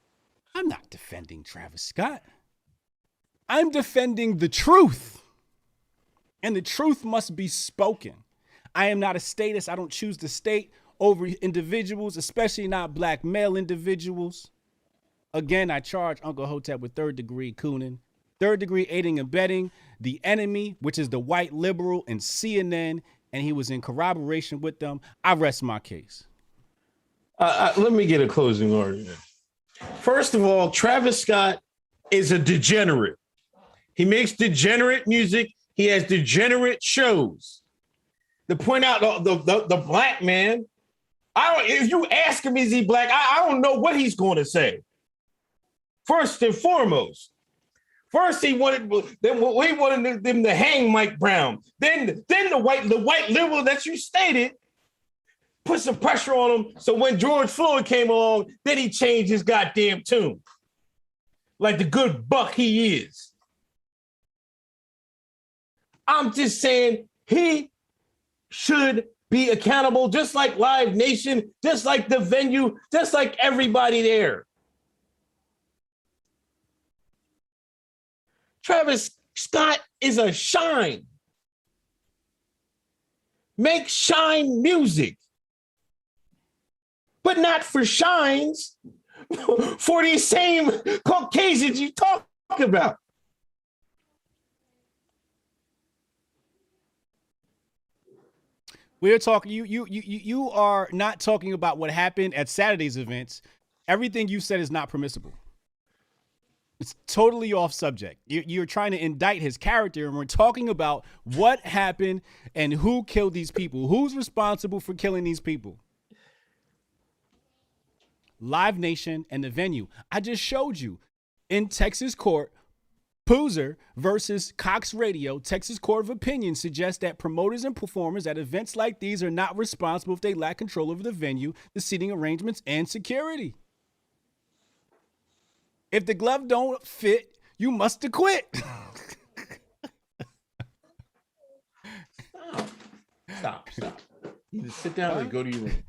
I'm not defending Travis Scott. I'm defending the truth. And the truth must be spoken. I am not a statist. I don't choose the state over individuals, especially not black male individuals. Again, I charge Uncle Hotep with third-degree cooning, third-degree aiding and abetting the enemy, which is the white liberal and CNN, and he was in corroboration with them. I rest my case. Let me get a closing argument. First of all, Travis Scott is a degenerate. He makes degenerate music. He has degenerate shows. To point out the black man, if you ask him, is he black? I don't know what he's going to say. First and foremost, he wanted them to hang Mike Brown. Then the white liberal that you stated put some pressure on him. So when George Floyd came along, then he changed his goddamn tune, like the good buck he is. I'm just saying he should be accountable, just like Live Nation, just like the venue, just like everybody there. Travis Scott is a shine. Make shine music. But not for shines, for these same Caucasians you talk about. We're talking. You are not talking about what happened at Saturday's events. Everything you said is not permissible. It's totally off subject. You're trying to indict his character, and we're talking about what happened and who killed these people. Who's responsible for killing these people? Live Nation and the venue. I just showed you in Texas court, Poozer versus Cox Radio. Texas Court of Opinion suggests that promoters and performers at events like these are not responsible if they lack control over the venue, the seating arrangements, and security. If the glove don't fit, you must acquit. Stop. You just sit down and go to your room.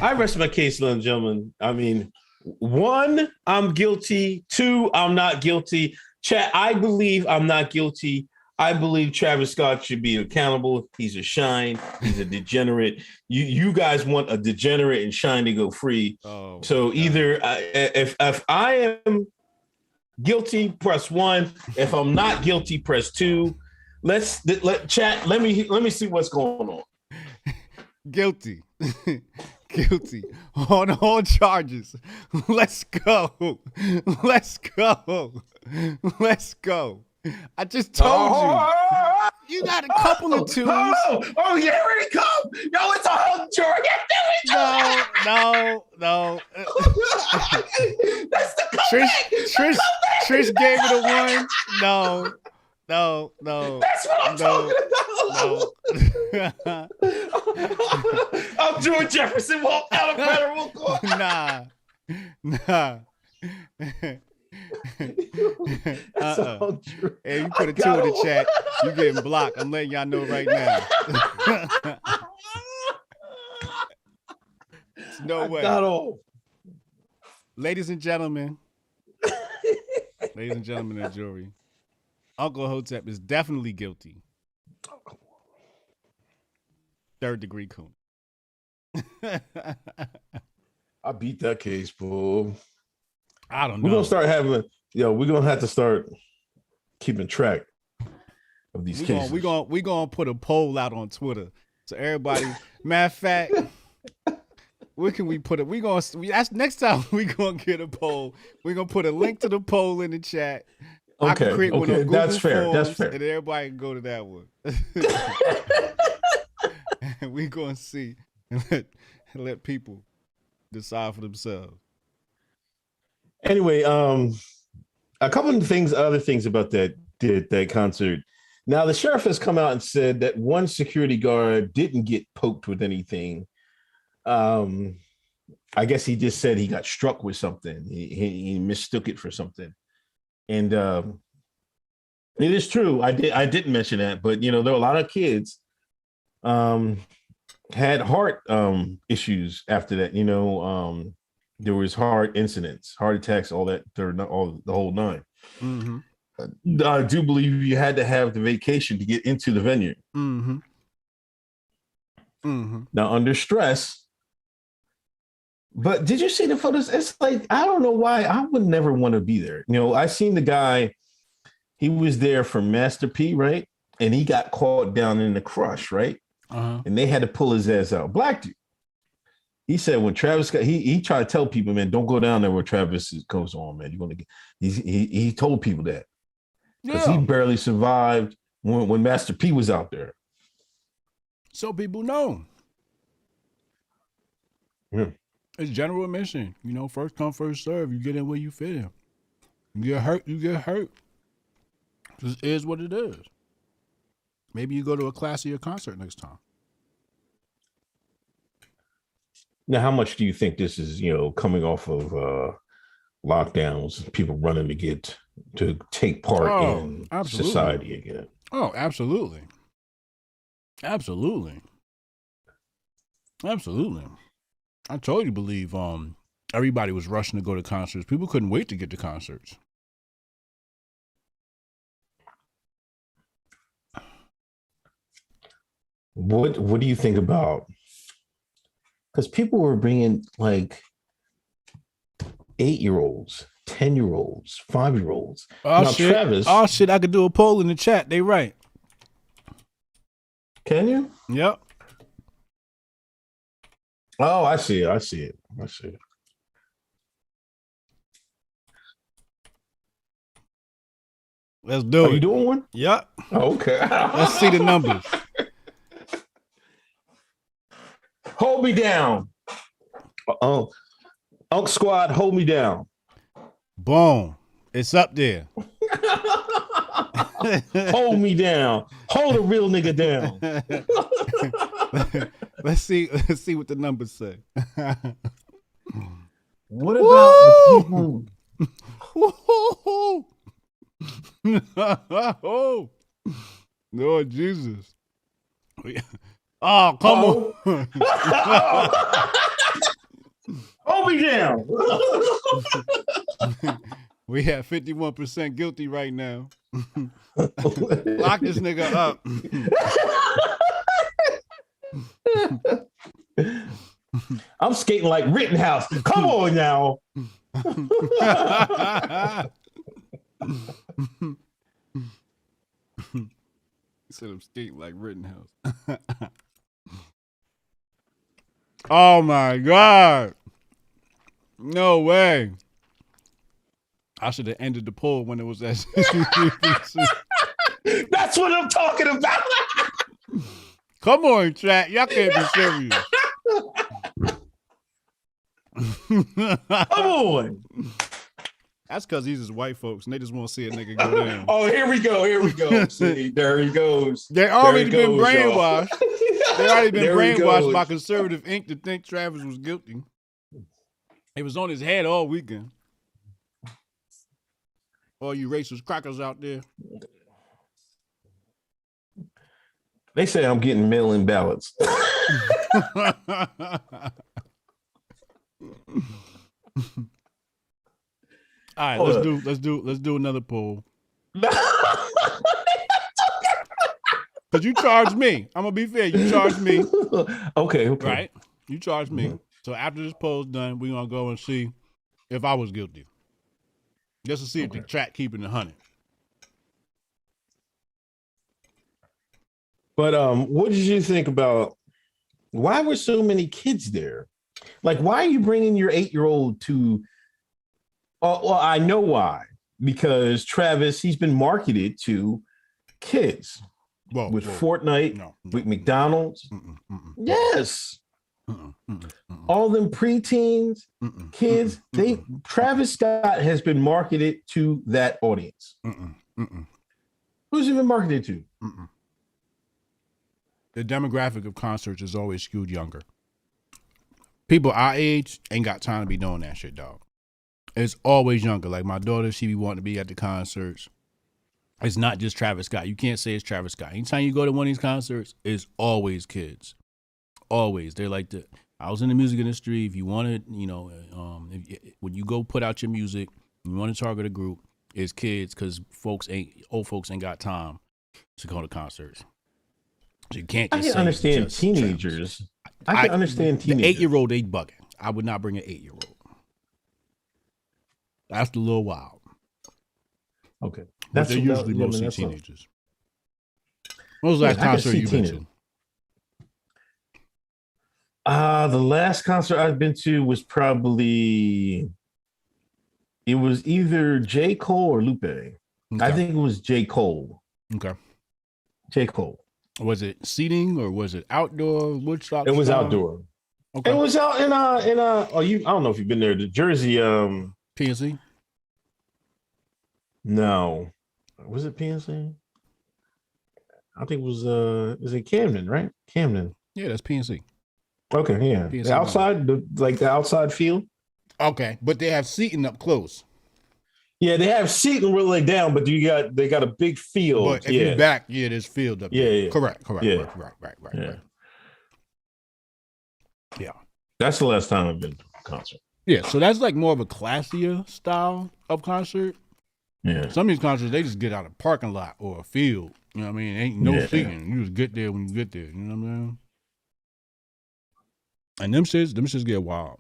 I rest my case, ladies and gentlemen. I mean, 1, I'm guilty. 2, I'm not guilty. Chat, I believe I'm not guilty. I believe Travis Scott should be accountable. He's a shine. He's a degenerate. You guys want a degenerate and shine to go free. Oh, so either if I am guilty, press 1. If I'm not guilty, press 2. Let chat. Let me see what's going on. Guilty. Guilty on all charges. Let's go. I just told you. You got a couple of twos. Oh, yeah, here it come. Yo, it's a hung jury. No. That's the comeback. Trish gave it a 1. No. That's what I'm talking about. I'm George Jefferson walk out of federal court. Nah. Hey, you put a 2 in the chat. You getting blocked. I'm letting y'all know right now. No way. Got off. Ladies and gentlemen, and jury, Uncle Hotep is definitely guilty. Third degree coon. I beat that case, bro. I don't know. We're gonna have to start keeping track of these cases. We're gonna put a poll out on Twitter. So everybody, matter of fact, where can we put it? That's next time we're gonna get a poll. We're gonna put a link to the poll in the chat. Okay, I can create one on Google that's fair. Forms, That's fair. And everybody can go to that one. And we're gonna see and let people decide for themselves. Anyway, a couple of other things about that concert. Now, the sheriff has come out and said that one security guard didn't get poked with anything. I guess he just said he got struck with something. He mistook it for something. And it is true. I didn't mention that, but there were a lot of kids had heart issues after that. There was heart incidents, heart attacks, all that, the whole nine. Mm-hmm. I do believe you had to have the vacation to get into the venue. Mm-hmm. Mm-hmm. Now, under stress. But did you see the photos? It's like, I don't know why I would never want to be there. I seen the guy, he was there for Master P, right? And he got caught down in the crush, right? Uh-huh. And they had to pull his ass out. Black dude. He said when Travis got, he tried to tell people, man, don't go down there where Travis goes on, man. You're gonna get. He told people that because he barely survived when Master P was out there. So people know. Yeah. It's general admission. First come, first serve. You get in where you fit in. You get hurt, you get hurt. This is what it is. Maybe you go to a classier concert next time. Now, how much do you think this is, coming off of lockdowns, people running to take part in society again? Oh, absolutely. Absolutely. Absolutely. I totally believe everybody was rushing to go to concerts. People couldn't wait to get to concerts. What do you think about? Because people were bringing like 8-year-olds, 10-year-olds, 5-year-olds. Now, Travis. Oh shit! I could do a poll in the chat. They right. Can you? Yep. Oh, I see it. Let's do it. Are you doing one? Yep. Okay. Let's see the numbers. Hold me down. Unk Squad, hold me down. Boom. It's up there. Hold me down. Hold a real nigga down. Let's see what the numbers say. What about the people? Lord Jesus. Oh, come on. Hold me down. We have 51% guilty right now. Lock this nigga up. I'm skating like Rittenhouse. Come on now. He said I'm skating like Rittenhouse. Oh my God. No way. I should have ended the poll when it was at 63%. That's what I'm talking about. Come on, chat. Y'all can't be serious. Come on. That's because these is white folks and they just want to see a nigga go down. Oh, here we go. See, there he goes. They already been brainwashed. Y'all. They already been brainwashed by conservative ink to think Travis was guilty. It was on his head all weekend. All you racist crackers out there. They say I'm getting mail-in ballots. All right, let's do another poll. Because you charged me. I'm gonna be fair. You charged me. Okay. Right? You charged me. So after this poll's done, we're gonna go and see if I was guilty. Just to see if the track keeping the 100. But what did you think about why were so many kids there? Like, why are you bringing your 8-year-old to? Well, I know why. Because Travis, he's been marketed to kids with Fortnite, with McDonald's. Yes. All them preteens, kids, Travis Scott has been marketed to that audience. Who's he been marketed to? The demographic of concerts is always skewed younger. People our age ain't got time to be doing that shit, dog. It's always younger. Like my daughter, she be wanting to be at the concerts. It's not just Travis Scott. You can't say it's Travis Scott. Anytime you go to one of these concerts, it's always kids. Always. They're like I was in the music industry. If you wanted, when you go put out your music, you want to target a group, it's kids because old folks ain't got time to go to concerts. So you can't just I can understand teenagers. I can understand teenagers. The 8-year-old, they bugging. I would not bring an 8-year-old. That's a little wild. Okay. But they're usually mostly teenagers. When was the last concert you've been to? The last concert I've been to was probably it was either J. Cole or Lupe. Okay. I think it was J. Cole. Okay. J. Cole. Was it seating or was it outdoor? Woodstock? It was outdoor. Okay. It was out in I don't know if you've been there, the Jersey PNC? No. Was it PNC? I think it was is it Camden, right? Camden. Yeah, that's PNC. Okay, yeah. PNC the outside, the outside field. Okay, but they have seating up close. Yeah, they have seating where they down, but they got a big field. But if you're back, there's field up there. Yeah. Correct. Yeah. Right. Yeah. That's the last time I've been to a concert. Yeah, so that's like more of a classier style of concert. Yeah. Some of these concerts, they just get out of a parking lot or a field. You know what I mean? Ain't no seating. You just get there when you get there. You know what I mean? And them shits get wild.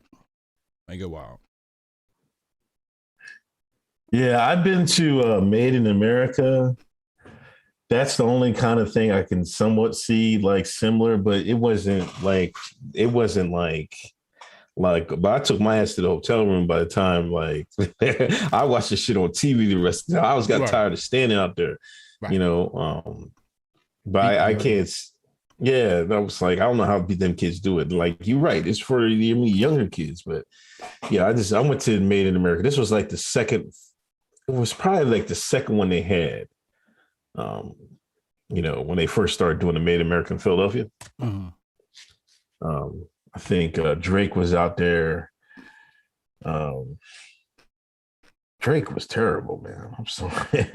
They get wild. Yeah, I've been to Made in America. That's the only kind of thing I can somewhat see like similar, but it wasn't like but I took my ass to the hotel room by the time I watched this shit on TV the rest of the time. I got tired of standing out there, but I can't. Yeah, that was like, I don't know how them kids do it. Like, you're right. It's for the younger kids, but yeah, I went to Made in America. This was like the second, it was probably like the second one they had, when they first started doing the Made in America in Philadelphia. Mm-hmm. I think Drake was out there. Drake was terrible, man. I'm sorry.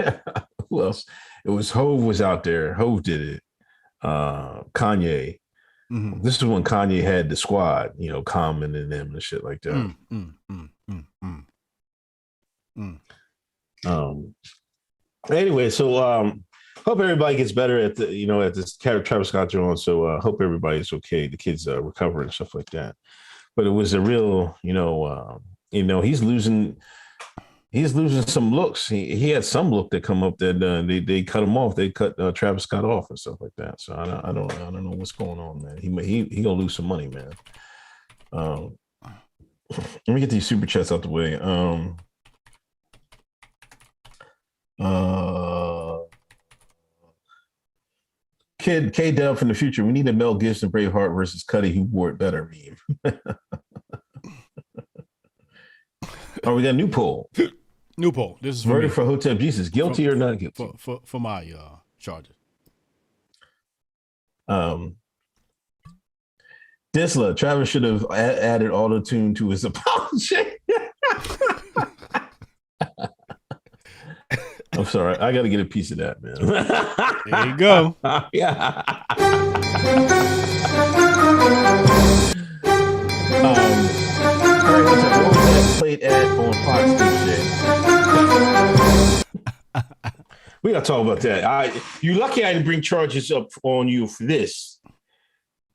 Who else? It was Hove was out there. Hove did it. Kanye. Mm-hmm. This is when Kanye had the squad, Common and them and shit like that. Anyway, so hope everybody gets better at the at this Travis Scott on. So hope everybody's okay. The kids recover and stuff like that. But it was a real, he's losing some looks. He had some look that come up that they cut him off. They cut Travis Scott off and stuff like that. So I don't know what's going on, man. He gonna lose some money, man. Let me get these super chats out the way. Kid K-Dub from the future. We need a Mel Gibson Braveheart versus Cudi. Who wore it better? Meme. Oh, we got a new poll. New poll. This is verdict for Hotep Jesus. Guilty or not guilty? For my charges. Disla, Travis should have added auto-tune to his apology. I'm sorry. I got to get a piece of that, man. There you go. Yeah. What was that played at on Fox this day? We gotta talk about that. You lucky I didn't bring charges up on you for this.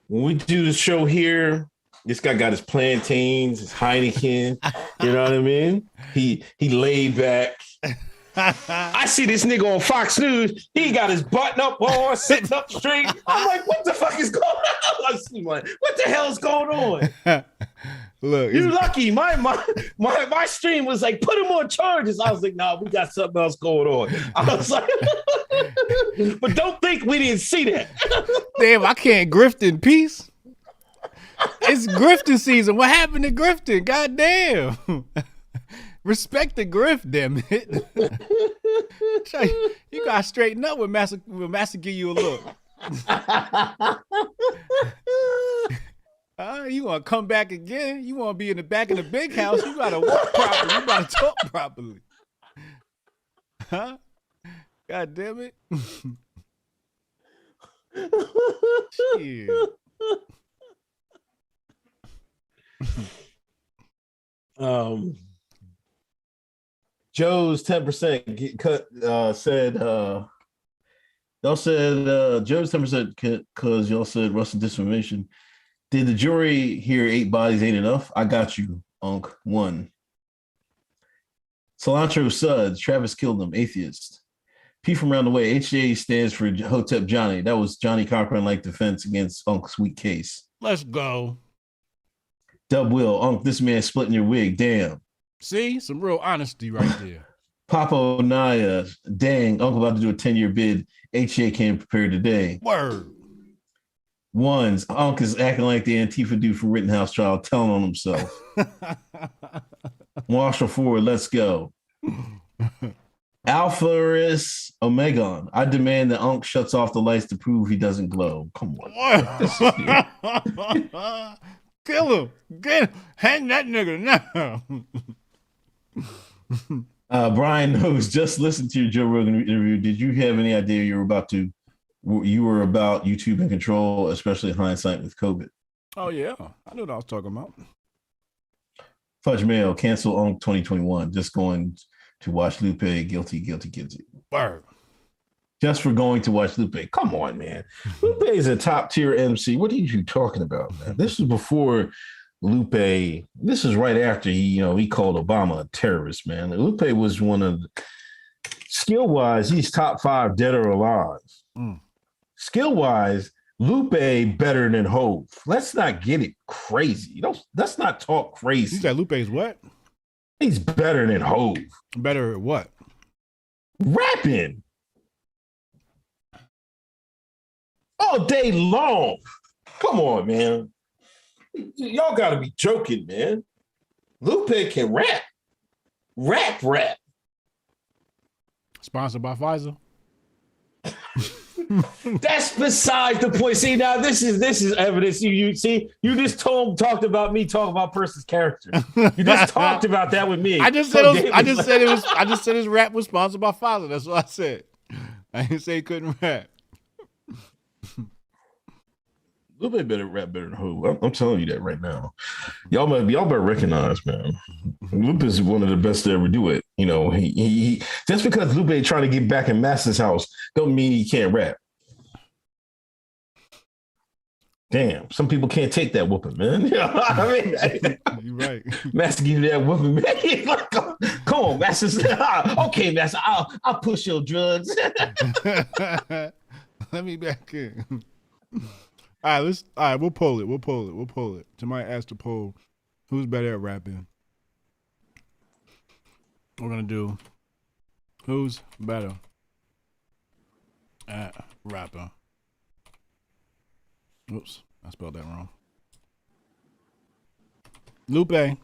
When we do the show here, this guy got his plantains, his Heineken. You know what I mean? He laid back. I see this nigga on Fox News. He got his button up on, sitting up straight. I'm like, what the fuck is going on? I see, like, what the hell is going on? Look, you lucky. My stream was like, put him on charges. I was like, nah, we got something else going on. I was like, but don't think we didn't see that. Damn, I can't grift in peace. It's grifting season. What happened to grifting? God damn. Respect the grift, damn it. You gotta straighten up when Master give you a look. You want to come back again? You want to be in the back of the big house? You gotta walk properly. You gotta talk properly. Huh? God damn it. Shit. Joe's 10% cut said y'all said Joe's 10% because y'all said Russell defamation. Did the jury hear 8 bodies ain't enough? I got you, Unc. 1. Cilantro Suds, Travis killed him, atheist. P from around the way, HJ stands for Hotep Johnny. That was Johnny Cochran-like defense against Unc's weak case. Let's go. Dub Will, Unc, this man splitting your wig, damn. See, some real honesty right there. Papa Naya, dang, Uncle about to do a 10-year bid. HA came prepared today. Word. Ones, Unc is acting like the Antifa dude from Rittenhouse trial, telling on himself. Marshall Ford, let's go. Alpharis Omegon, I demand that Unc shuts off the lights to prove he doesn't glow. Come on. Kill him. Get him. Hang that nigga now. Brian knows, just listen to your Joe Rogan interview. Did you have any idea you were about YouTube in control, especially in hindsight with COVID? Oh, yeah. I knew what I was talking about. Fudge Mail, cancel on 2021. Just going to watch Lupe. Guilty. Word. Just for going to watch Lupe. Come on, man. Lupe is a top tier MC. What are you talking about, man? This is before Lupe. This is right after he called Obama a terrorist, man. Lupe was one of skill wise, he's top 5 dead or alive. Skill wise, Lupe better than Hove. Let's not get it crazy. Let's not talk crazy. You said Lupe's what? He's better than Hove. Better at what? Rapping. All day long. Come on, man. Y'all gotta be joking, man. Lupe can rap. Rap. Sponsored by Pfizer. That's besides the point. See, now this is evidence. You see, you just talked about me talking about person's character. You just talked about that with me. I just said his rap was sponsored by Pfizer. That's what I said. I didn't say he couldn't rap. Lupe better rap better than who? I'm telling you that right now. Y'all better recognize, man. Lupe is one of the best to ever do it. He just because Lupe trying to get back in Master's house don't mean he can't rap. Damn, some people can't take that whooping, man. I mean, you're right. Master give you that whooping, man. Like, come on, Master. Okay, Master, I'll push your drugs. Let me back in. All right, we'll poll it. Somebody asked to poll who's better at rapping. We're gonna do who's better at rapping. Oops, I spelled that wrong. Lupe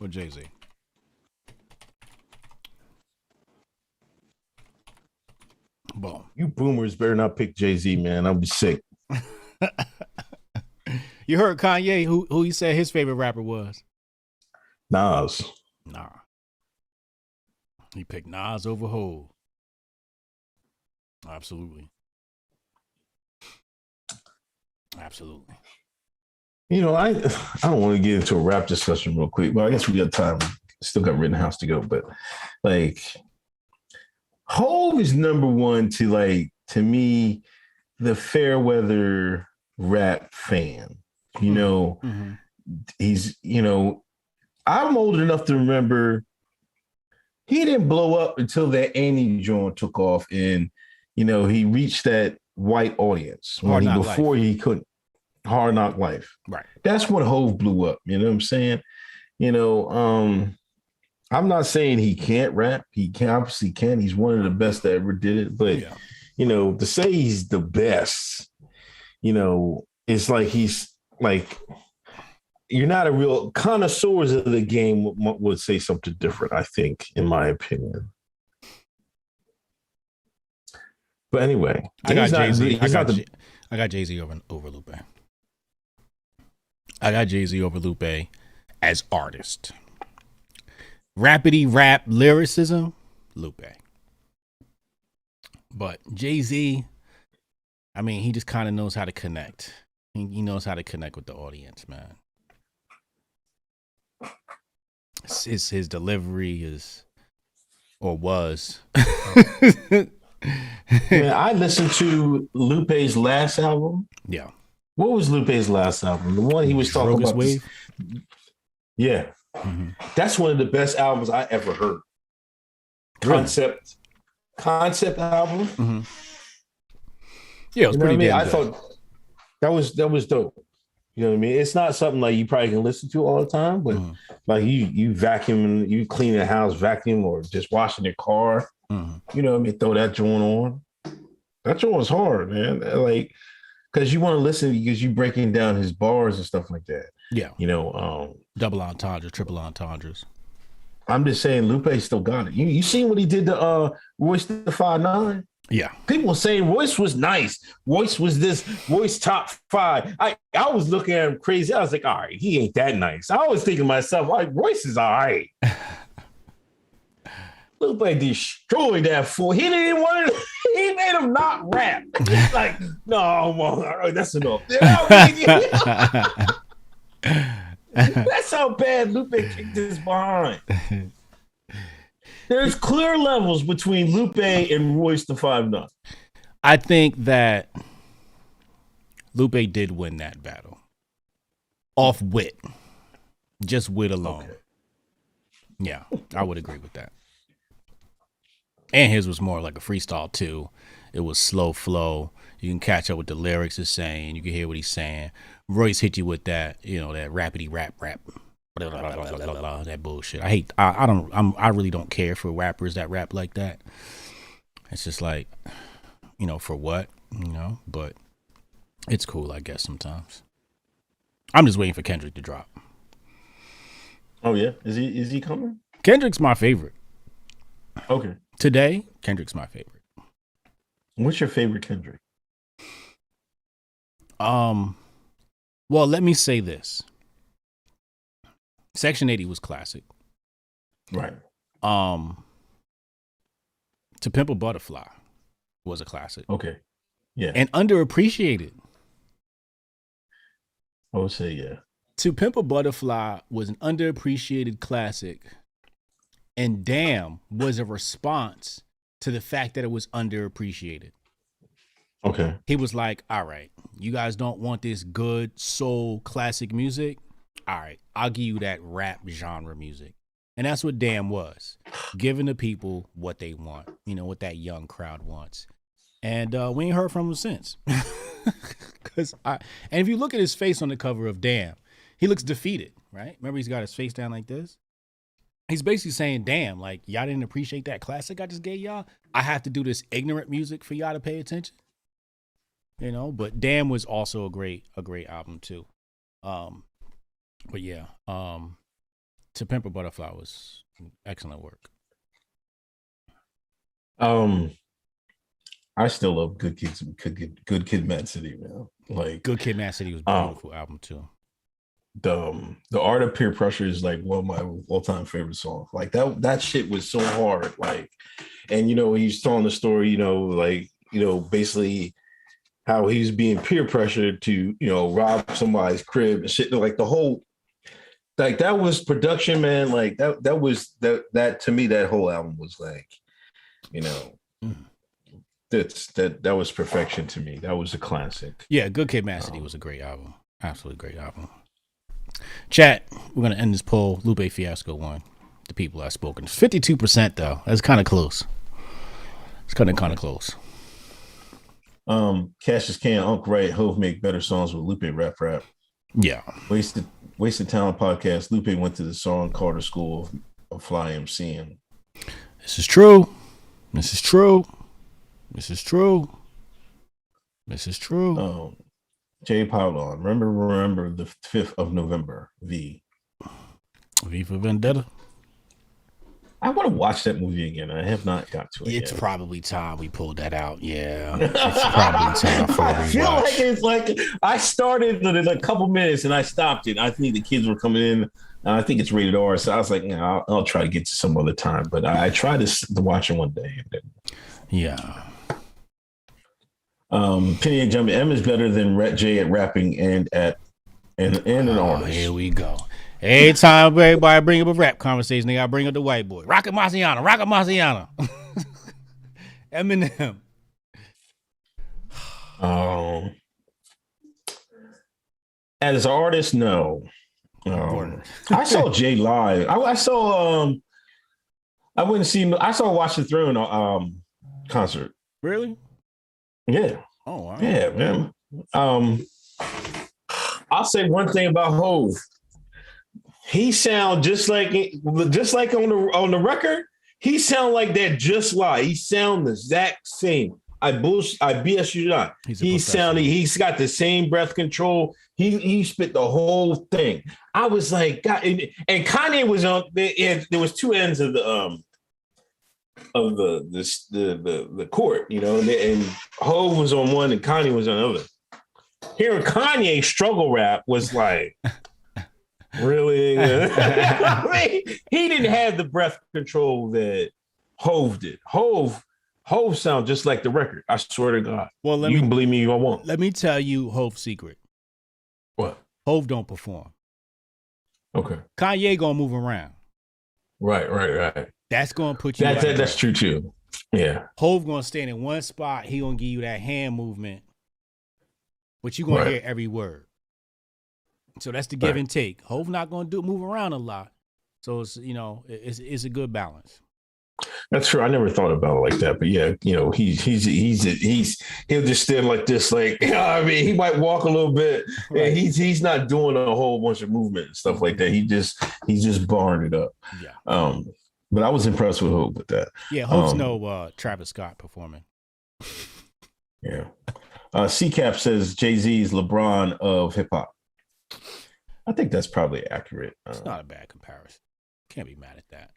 or Jay-Z? Boom. You boomers better not pick Jay-Z, man. I'll be sick. You heard Kanye, who he said his favorite rapper was? Nas. Nah. He picked Nas over Hov. Absolutely. I don't want to get into a rap discussion real quick, but I guess we got time. Still got Rittenhouse to go, but like Hove is number one to me, the fair weather rap fan. You know, he's, I'm old enough to remember he didn't blow up until that Annie joint took off, and he reached that white audience before he couldn't. Hard Knock Life. Right. That's when Hove blew up. You know what I'm saying? I'm not saying he can't rap. He obviously can. He's one of the best that ever did it. But to say he's the best, it's like he's like, you're not a real connoisseurs of the game would say something different, I think, in my opinion. But anyway, I got Jay-Z. I got Jay-Z over Lupe. I got Jay-Z over Lupe as artist. Rapidy rap lyricism, Lupe. But Jay-Z, I mean, he just kind of knows how to connect. He knows how to connect with the audience, man. His delivery was. Man, I listened to Lupe's last album. Yeah. What was Lupe's last album? The one he was talking Rogue's about. Wave? Yeah. Mm-hmm. That's one of the best albums I ever heard. Really? Concept album. Mm-hmm. Yeah, it was pretty damn I good. thought that was dope. You know what I mean? It's not something like you probably can listen to all the time, but like you vacuum, you clean the house, vacuum, or just washing your car. You know what I mean? Throw that joint on. That joint was hard, man. Like, because you want to listen because you breaking down his bars and stuff like that. Yeah. Double entendre, triple entendres. I'm just saying Lupe still got it. You seen what he did to Royce the 5'9"? Yeah. People saying Royce was nice. Royce was this Royce top 5. I was looking at him crazy. I was like, all right, he ain't that nice. I was thinking to myself, like, Royce is all right. Lupe destroyed that fool. He didn't even want to. He made him not rap. He's like, no, well, that's enough. That's how bad Lupe kicked his behind. There's clear levels between Lupe and Royce the 5'9". I think that Lupe did win that battle off wit, just wit alone. Okay. Yeah, I would agree with that. And his was more like a freestyle too. It was slow flow. You can catch up with the lyrics he's saying. You can hear what he's saying. Royce hit you with that, that rapidy rap. That bullshit. I really don't care for rappers that rap like that. It's just like, for what, but it's cool, I guess, sometimes. I'm just waiting for Kendrick to drop. Oh yeah? Is he coming? Kendrick's my favorite. Okay. Today, Kendrick's my favorite. What's your favorite Kendrick? Well, let me say this. Section 80 was classic. Right. To Pimp a Butterfly was a classic. Okay. Yeah. And underappreciated. I would say, yeah. To Pimp a Butterfly was an underappreciated classic. And Damn was a response to the fact that it was underappreciated. Okay. He was like, all right, you guys don't want this good soul classic music? All right, I'll give you that rap genre music. And that's what Damn was. Giving the people what they want, what that young crowd wants. And we ain't heard from him since. And if you look at his face on the cover of Damn, he looks defeated, right? Remember, he's got his face down like this? He's basically saying, damn, like, y'all didn't appreciate that classic I just gave y'all? I have to do this ignorant music for y'all to pay attention? But Damn was also a great album too. But yeah, To Pimp a Butterfly was excellent work. I still love Good Kid, Mad City, man. Like Good Kid, Mad City was a beautiful album too. The Art of Peer Pressure is like one of my all-time favorite songs. Like that shit was so hard. Like, and he's telling the story, basically how he's being peer pressured to, rob somebody's crib and shit. Like the whole, like that was production, man. Like that was that to me, that whole album was like, That was perfection to me. That was a classic. Yeah, Good Kid, Mad City was a great album. Absolutely great album. Chat, we're gonna end this poll. Lupe Fiasco won. The people have spoken. 52% though. That's kind of close. It's kind of close. Cassius Can, Unc Right, Hove make better songs with Lupe rap. Yeah. Wasted Talent podcast. Lupe went to the Song Carter School of Fly MCing. This is true. This is true. This is true. This is true. Jay Paulon, remember the 5th of November. V for Vendetta. I want to watch that movie again. I have not got to it It's yet. probably time we pulled that out. Yeah. It's probably time for a rewatch. I feel like it's like I started in a couple minutes and I stopped it. I think the kids were coming in. I think it's rated R. So I was like, I'll try to get to some other time. But I tried to watch it one day. Yeah. Penny and Jumping M is better than Ret J at rapping and an artist. Here we go. Every time everybody bring up a rap conversation, they gotta bring up the white boy. Rocket Marciano. Eminem. As an artist, no. I saw Jay live. I saw I wouldn't see. I saw Watch the Throne concert. Really? Yeah. Oh wow. Yeah, man. I'll say one thing about Hove. He sound just like on the record. He sound like that just lie. He sound the exact same. I BS you not. He's got the same breath control. He spit the whole thing. I was like, God, and Kanye was on. There was two ends of the court, and Hove was on one and Kanye was on the other. Hearing Kanye struggle rap was like, really? I mean, he didn't have the breath control that Hove did. Hove sound just like the record. I swear to God. Well, you can believe me if you want. Let me tell you Hove's secret. What? Hove don't perform. Okay. Kanye gonna move around. Right. That's gonna put you. That's true too. Yeah. Hove gonna stand in one spot. He gonna give you that hand movement, but you gonna hear every word. So that's the give and take. Hove not gonna move around a lot. So it's it's a good balance. That's true. I never thought about it like that, but yeah, he'll just stand like this, like I mean, he might walk a little bit. Right. And he's not doing a whole bunch of movement and stuff like that. He's just barring it up. Yeah. But I was impressed with Hope with that. Yeah, Hope's no Travis Scott performing. Yeah. CCAP says Jay-Z's LeBron of hip hop. I think that's probably accurate. It's not a bad comparison. Can't be mad at that.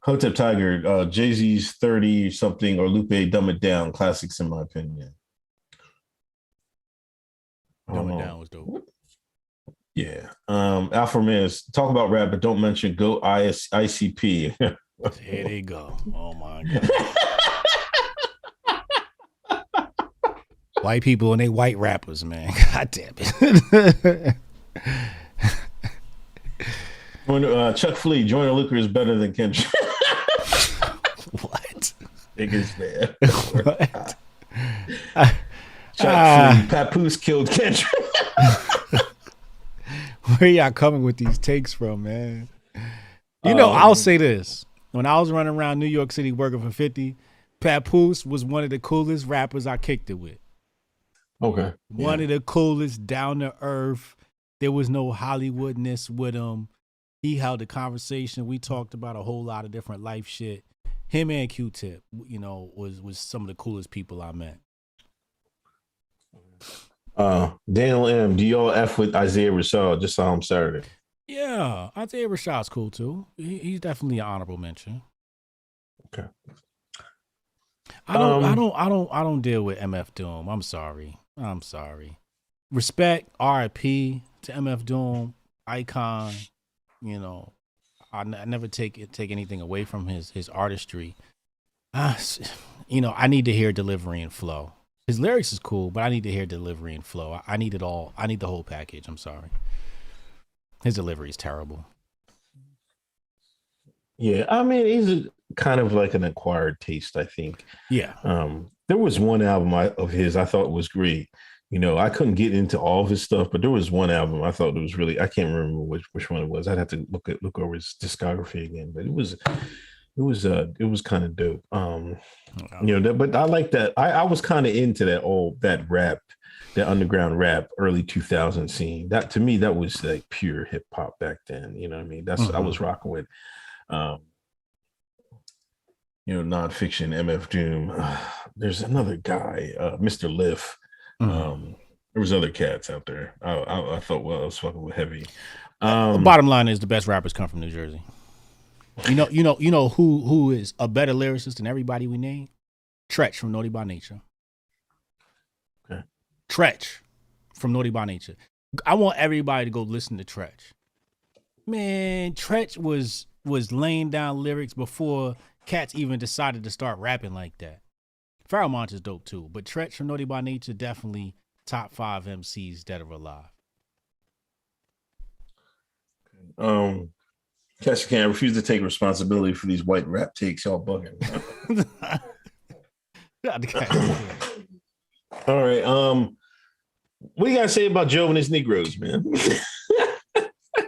Hotep Tiger, Jay-Z's 30 something or Lupe Dumb It Down classics in my opinion. Dumb It Down was dope. Yeah. Alpha Miz, talk about rap, but don't mention Go ICP. Here they go. Oh my God. White people and they white rappers, man. God damn it. Chuck Flea, Joyner Lucas is better than Kendrick. What? Niggas, man. What? Chuck Flea, Papoose killed Kendrick. Where y'all coming with these takes from, man? I'll say this. When I was running around New York City working for 50, Papoose was one of the coolest rappers I kicked it with. Okay. One of the coolest, down to earth. There was no Hollywoodness with him. He held a conversation. We talked about a whole lot of different life shit. Him and Q-Tip, was some of the coolest people I met. Daniel M, do y'all F with Isaiah Rashad? Just saw him Saturday. Yeah, Isaiah Rashad's cool too. He's definitely an honorable mention. Okay. I don't deal with MF Doom. I'm sorry. Respect, RIP to MF Doom, icon. I never take anything away from his artistry. I need to hear delivery and flow. His lyrics is cool, but I need to hear delivery and flow. I need it all. I need the whole package. I'm sorry. His delivery is terrible. Yeah, I mean, kind of like an acquired taste, I think. Yeah. There was one album of his I thought was great. You know, I couldn't get into all of his stuff, but there was one album I thought it was really, I can't remember which one it was. I'd have to look over his discography again, but it was kind of dope. You know, but I like that. I was kind of into that rap, that underground rap, early 2000 scene. That to me, that was like pure hip hop back then. You know what I mean? That's I was rocking with. You know, nonfiction, MF Doom. There's another guy, Mr. Liff. There was other cats out there. I thought, well, I was fucking with heavy. The bottom line is the best rappers come from New Jersey. You know who is a better lyricist than everybody we name? Tretch from Naughty by Nature. Okay. Tretch from Naughty by Nature. I want everybody to go listen to Tretch. Man, Tretch was laying down lyrics before cats even decided to start rapping like that. Pharoah Monch is dope too, but Tretch from Naughty by Nature definitely top 5 MCs dead or alive. Cassie can't refuse to take responsibility for these white rap takes. Y'all bugging. All right. What do you gotta say about Joe and his Negroes, man?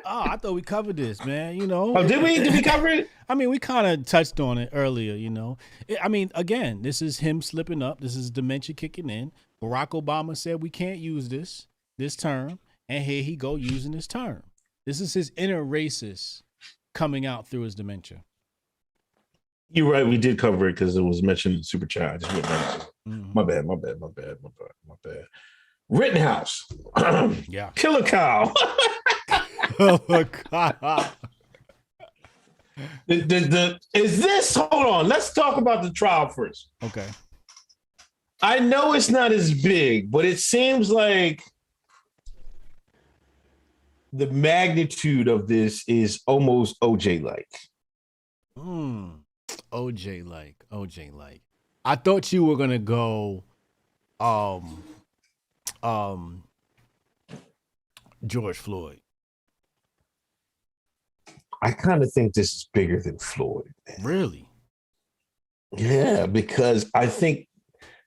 Oh, I thought we covered this, man. You know. Oh, did we? Did we cover it? I mean, we kind of touched on it earlier, you know. I mean, again, this is him slipping up. This is dementia kicking in. Barack Obama said we can't use this term, and here he go using this term. This is his inner racist coming out through his dementia. You're right. We did cover it because it was mentioned in Super Chat. I just went back to my bad. Rittenhouse. Yeah. Killer Cow. Oh my God. Is this, hold on, let's talk about the trial first. Okay. I know it's not as big, but it seems like the magnitude of this is almost OJ-like. OJ-like. I thought you were gonna go George Floyd. I kind of think this is bigger than Floyd. Man. Really? Yeah, because I think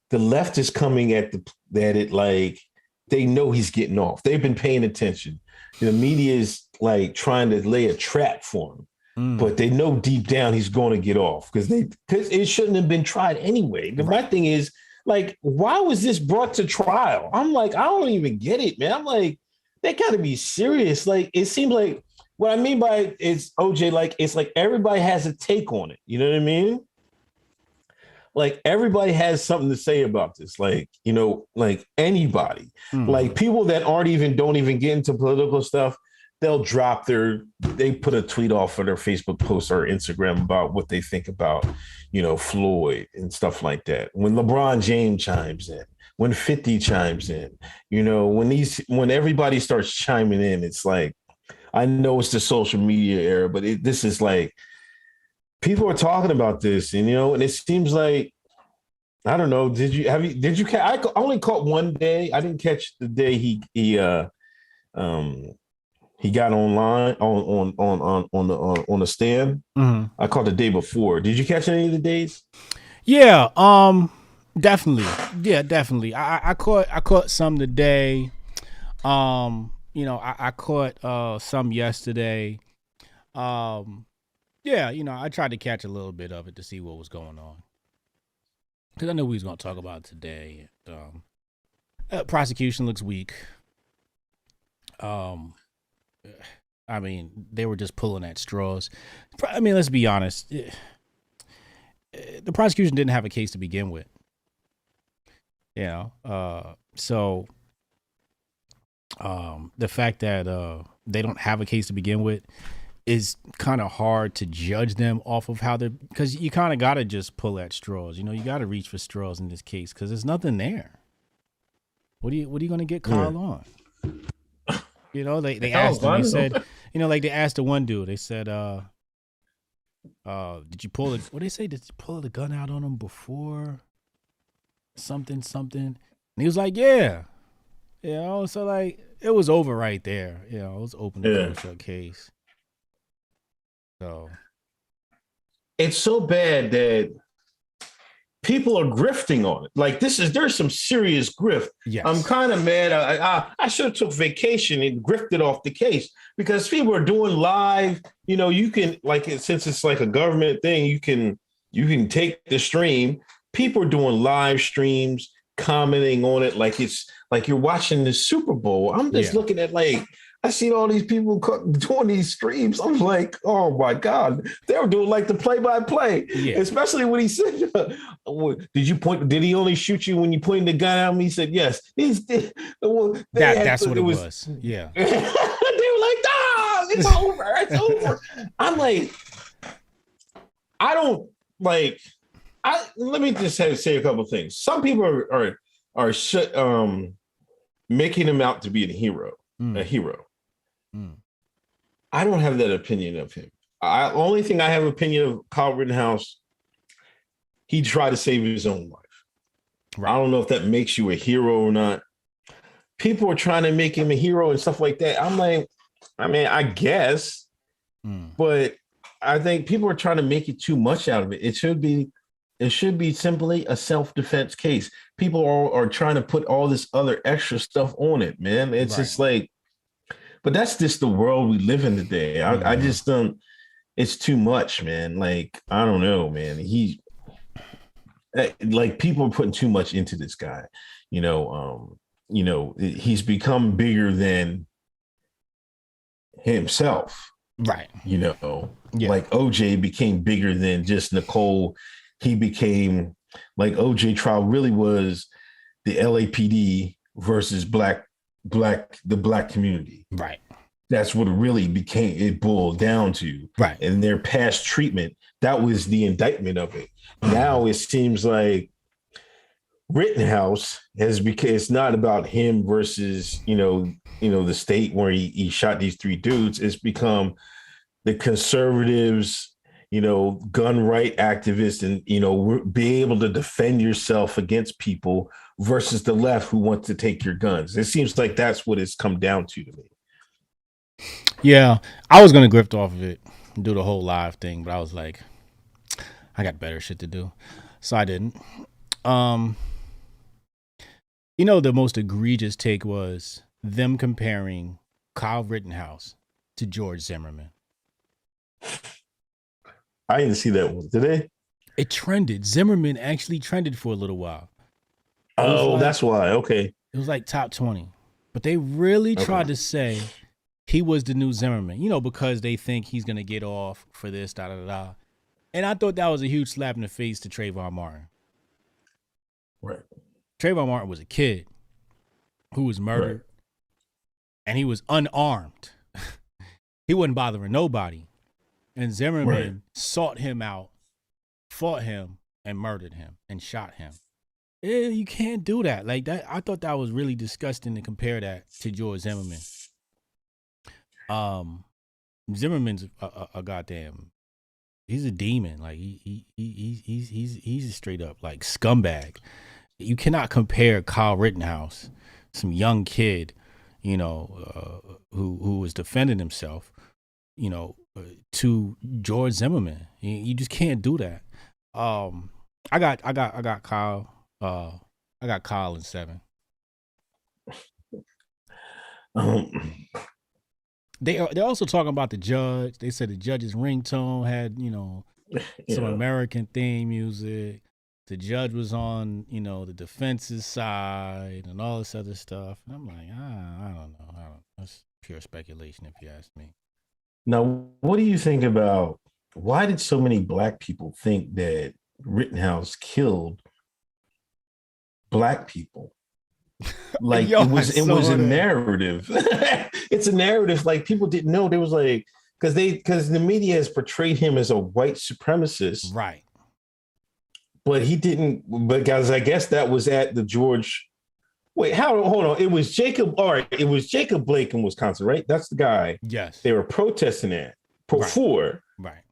the left is coming at it like they know he's getting off. They've been paying attention. The media is like trying to lay a trap for him, but they know deep down he's going to get off because it shouldn't have been tried anyway. My thing is like, why was this brought to trial? I'm like, I don't even get it, man. I'm like, they got to be serious. Like, it seems like what I mean by it is OJ, like, it's like everybody has a take on it. You know what I mean? Like everybody has something to say about this. Like, you know, like anybody, like people that don't even get into political stuff, they'll they put a tweet off of their Facebook post or Instagram about what they think about, you know, Floyd and stuff like that. When LeBron James chimes in, when 50 chimes in, you know, when everybody starts chiming in, it's like, I know it's the social media era, but this is like, people are talking about this, and, you know, and it seems like, I don't know. Did you I only caught one day. I didn't catch the day he got online on the stand. I caught the day before. Did you catch any of the days? Yeah, definitely. Yeah, definitely. I caught some today. You know, I caught some yesterday. Yeah, you know, I tried to catch a little bit of it to see what was going on. Because I knew we was going to talk about it today. Prosecution looks weak. I mean, they were just pulling at straws. I mean, let's be honest. The prosecution didn't have a case to begin with. You know, so the fact that they don't have a case to begin with is kind of hard to judge them off of how they're, because you kind of got to just pull at straws. You know, you got to reach for straws in this case because there's nothing there. What are you going to get Kyle on? You know, they asked him, they said, you know, like they asked the one dude, they said, did you pull it? What did they say? Did you pull the gun out on him before something? And he was like, yeah. You know, so like it was over right there. You know, it was open to a case. So it's so bad that people are grifting on it. Like there's some serious grift. Yes. I'm kind of mad. I should have took vacation and grifted off the case because people are doing live. You know, you can since it's like a government thing, you can take the stream. People are doing live streams, commenting on it like it's like you're watching the Super Bowl. I'm just looking at I seen all these people doing these streams. I'm like, oh my God, they were doing like the play-by-play. Yeah. Especially when he said, did he only shoot you when you pointed the gun at him? He said, yes. That's what it was. Yeah. They were like, ah, it's over. It's over. I'm like, let me just say a couple of things. Some people are making him out to be a hero. I don't have that opinion of him. Only thing I have opinion of Kyle Rittenhouse, he tried to save his own life. Right. I don't know if that makes you a hero or not. People are trying to make him a hero and stuff like that. I'm like, I mean, I guess, but I think people are trying to make it too much out of it. It should be simply a self-defense case. People are trying to put all this other extra stuff on it, man. It's just like, but that's just the world we live in today. I just don't, it's too much, man. Like, I don't know, man. People are putting too much into this guy. He's become bigger than himself. Right. Like OJ became bigger than just Nicole. He became like OJ trial really was the LAPD versus the black community. Right. That's what it really became. It boiled down to. Right. And their past treatment, that was the indictment of it. Now it seems like Rittenhouse it's not about him versus, the state where he shot these three dudes. It's become the conservatives, gun right activists and, being able to defend yourself against people versus the left who want to take your guns. It seems like that's what it's come down to me. Yeah, I was going to grift off of it and do the whole live thing, but I was like, I got better shit to do. So I didn't. The most egregious take was them comparing Kyle Rittenhouse to George Zimmerman. I didn't see that one. Did they? It trended. Zimmerman actually trended for a little while. That's why. Okay. It was like top 20. But they really tried to say he was the new Zimmerman, because they think he's going to get off for this, da-da-da-da. And I thought that was a huge slap in the face to Trayvon Martin. Right. Trayvon Martin was a kid who was murdered, and he was unarmed. He wasn't bothering nobody. And Zimmerman sought him out, fought him, and murdered him and shot him. You can't do that. Like that, I thought that was really disgusting to compare that to George Zimmerman. Zimmerman's a goddamn. He's a demon. Like he's a straight up like scumbag. You cannot compare Kyle Rittenhouse, some young kid, who was defending himself, to George Zimmerman. You just can't do that. I got Kyle. I got Kyle in 7. They're also talking about the judge. They said the judge's ringtone had, some American theme music. The judge was on, the defense's side and all this other stuff. And I'm like, I don't know. That's pure speculation if you ask me. Now, what do you think about why did so many black people think that Rittenhouse killed black people? Like it was a narrative. It's a narrative. Like people didn't know. There was like because the media has portrayed him as a white supremacist, right? But he didn't. Because I guess that was at the George. Wait, hold on. It was Jacob. All right, it was Jacob Blake in Wisconsin, right? That's the guy. Yes, they were protesting at for, right?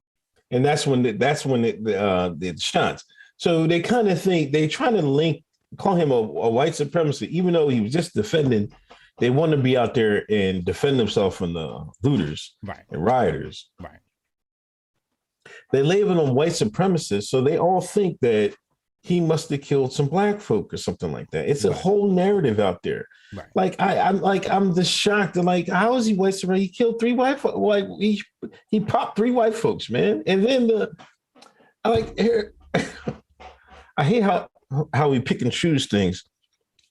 And that's when the shots. So they kind of think they trying to call him a white supremacist, even though he was just defending. They want to be out there and defend themselves from the looters, right, and rioters, right. They label him white supremacist, so they all think that he must have killed some black folk or something like that. It's a whole narrative out there. Right. Like I'm just shocked. Like, how is he white supremacist? He killed 3 white folks. Like he popped 3 white folks, man. And then I hate how we pick and choose things.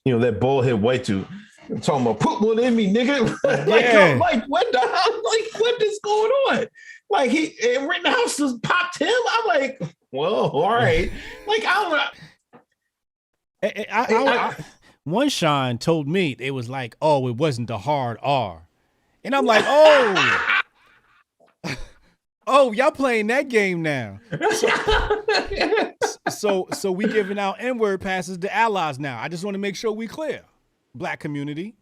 You know, that bald head white dude. I'm talking about put one in me, nigga. Yeah. Like what the hell? Like what is going on? Like Rittenhouse just popped him. I'm like, well, all right. Like I don't know. One Sean told me it was like, oh, it wasn't the hard R, and I'm like, oh, oh, y'all playing that game now. So we giving out N-word passes to allies now. I just want to make sure we clear, black community.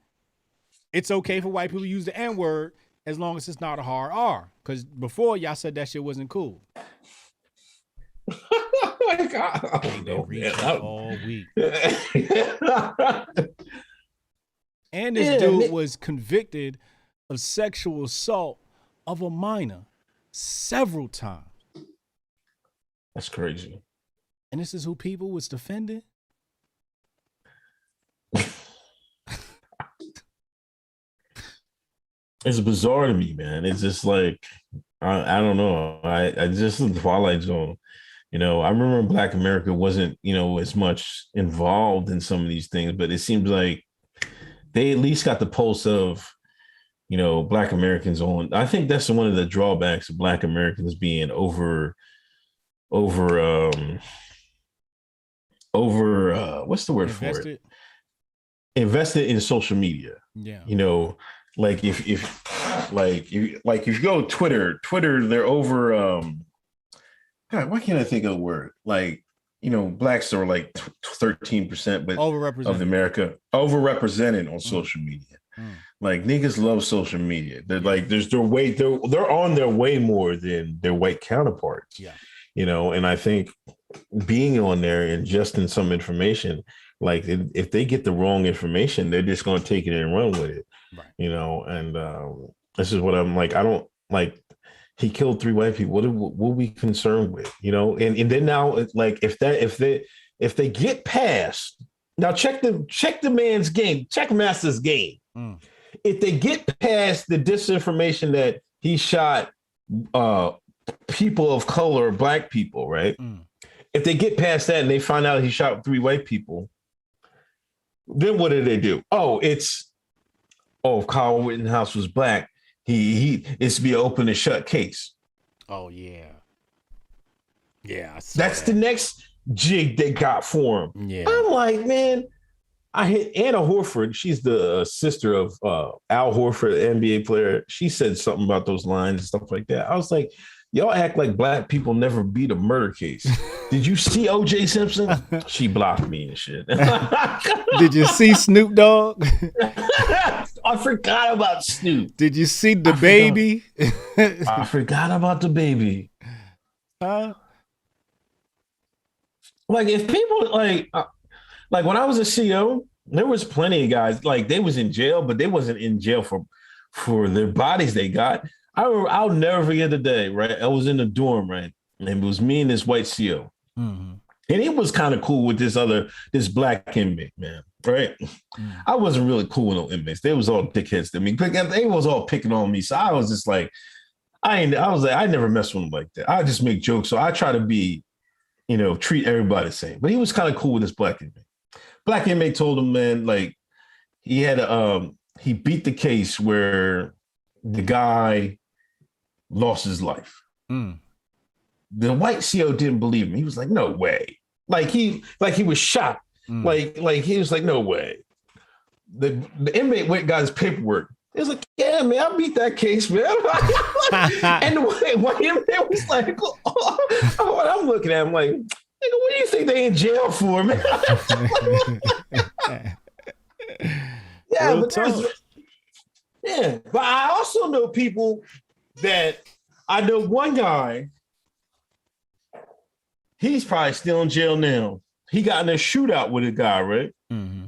It's okay for white people to use the N-word as long as it's not a hard R. Because before y'all said that shit wasn't cool. Like, I don't know, all week. And this dude was convicted of sexual assault of a minor several times. That's crazy. And this is who people was defending? It's bizarre to me, man. It's just like I don't know. I just the Twilight Zone. You know, I remember Black America wasn't, you know, as much involved in some of these things, but it seems like they at least got the pulse of, you know, Black Americans on. I think that's one of the drawbacks of Black Americans being what's the word for it? Invested in social media. Yeah. You know, like if you go Twitter, they're over God, why can't I think of a word? Like, you know, blacks are like 13%, but of America overrepresented on social media. Like niggas love social media. They're like, they're on their way more than their white counterparts. Yeah. You know, and I think being on there and ingesting some information, like if they get the wrong information, they're just going to take it and run with it. Right. You know, and this is what I'm like. I don't like. He killed 3 white people. What are we concerned with? You know, and then now, like if they get past now, check the man's game, check Master's game. If they get past the disinformation that he shot people of color, black people, right? If they get past that and they find out he shot 3 white people, then what do they do? If Kyle Rittenhouse was black, it's to be an open and shut case. Oh yeah. Yeah. That's the next jig they got for him. Yeah. I'm like, man, I hit Anna Horford. She's the sister of Al Horford, the NBA player. She said something about those lines and stuff like that. I was like, y'all act like black people never beat a murder case. Did you see O.J. Simpson? She blocked me and shit. Did you see Snoop Dogg? I forgot about Snoop. Did you see the baby? I forgot about the baby. Huh? Like if people like when I was a CO, there was plenty of guys like they was in jail, but they wasn't in jail for their bodies they got. I'll never forget the day, right? I was in the dorm, right? And it was me and this white CO. Mm-hmm. And he was kind of cool with this black inmate, man, right? I wasn't really cool with no inmates. They was all dickheads to me. They was all picking on me. So I was just like, I never mess with them like that. I just make jokes. So I try to be, you know, treat everybody the same. But he was kind of cool with this black inmate. Black inmate told him, man, like he had he beat the case where the guy lost his life. The white CO didn't believe him. He was like, no way. Like he was shocked. Like he was like, no way. The inmate went and got his paperwork. He was like, yeah, man, I beat that case, man. And the white inmate was like, I'm looking at him like, nigga, what do you think they in jail for, man? Yeah, but but I also know people that I know one guy, he's probably still in jail now. He got in a shootout with a guy, right? Mm-hmm.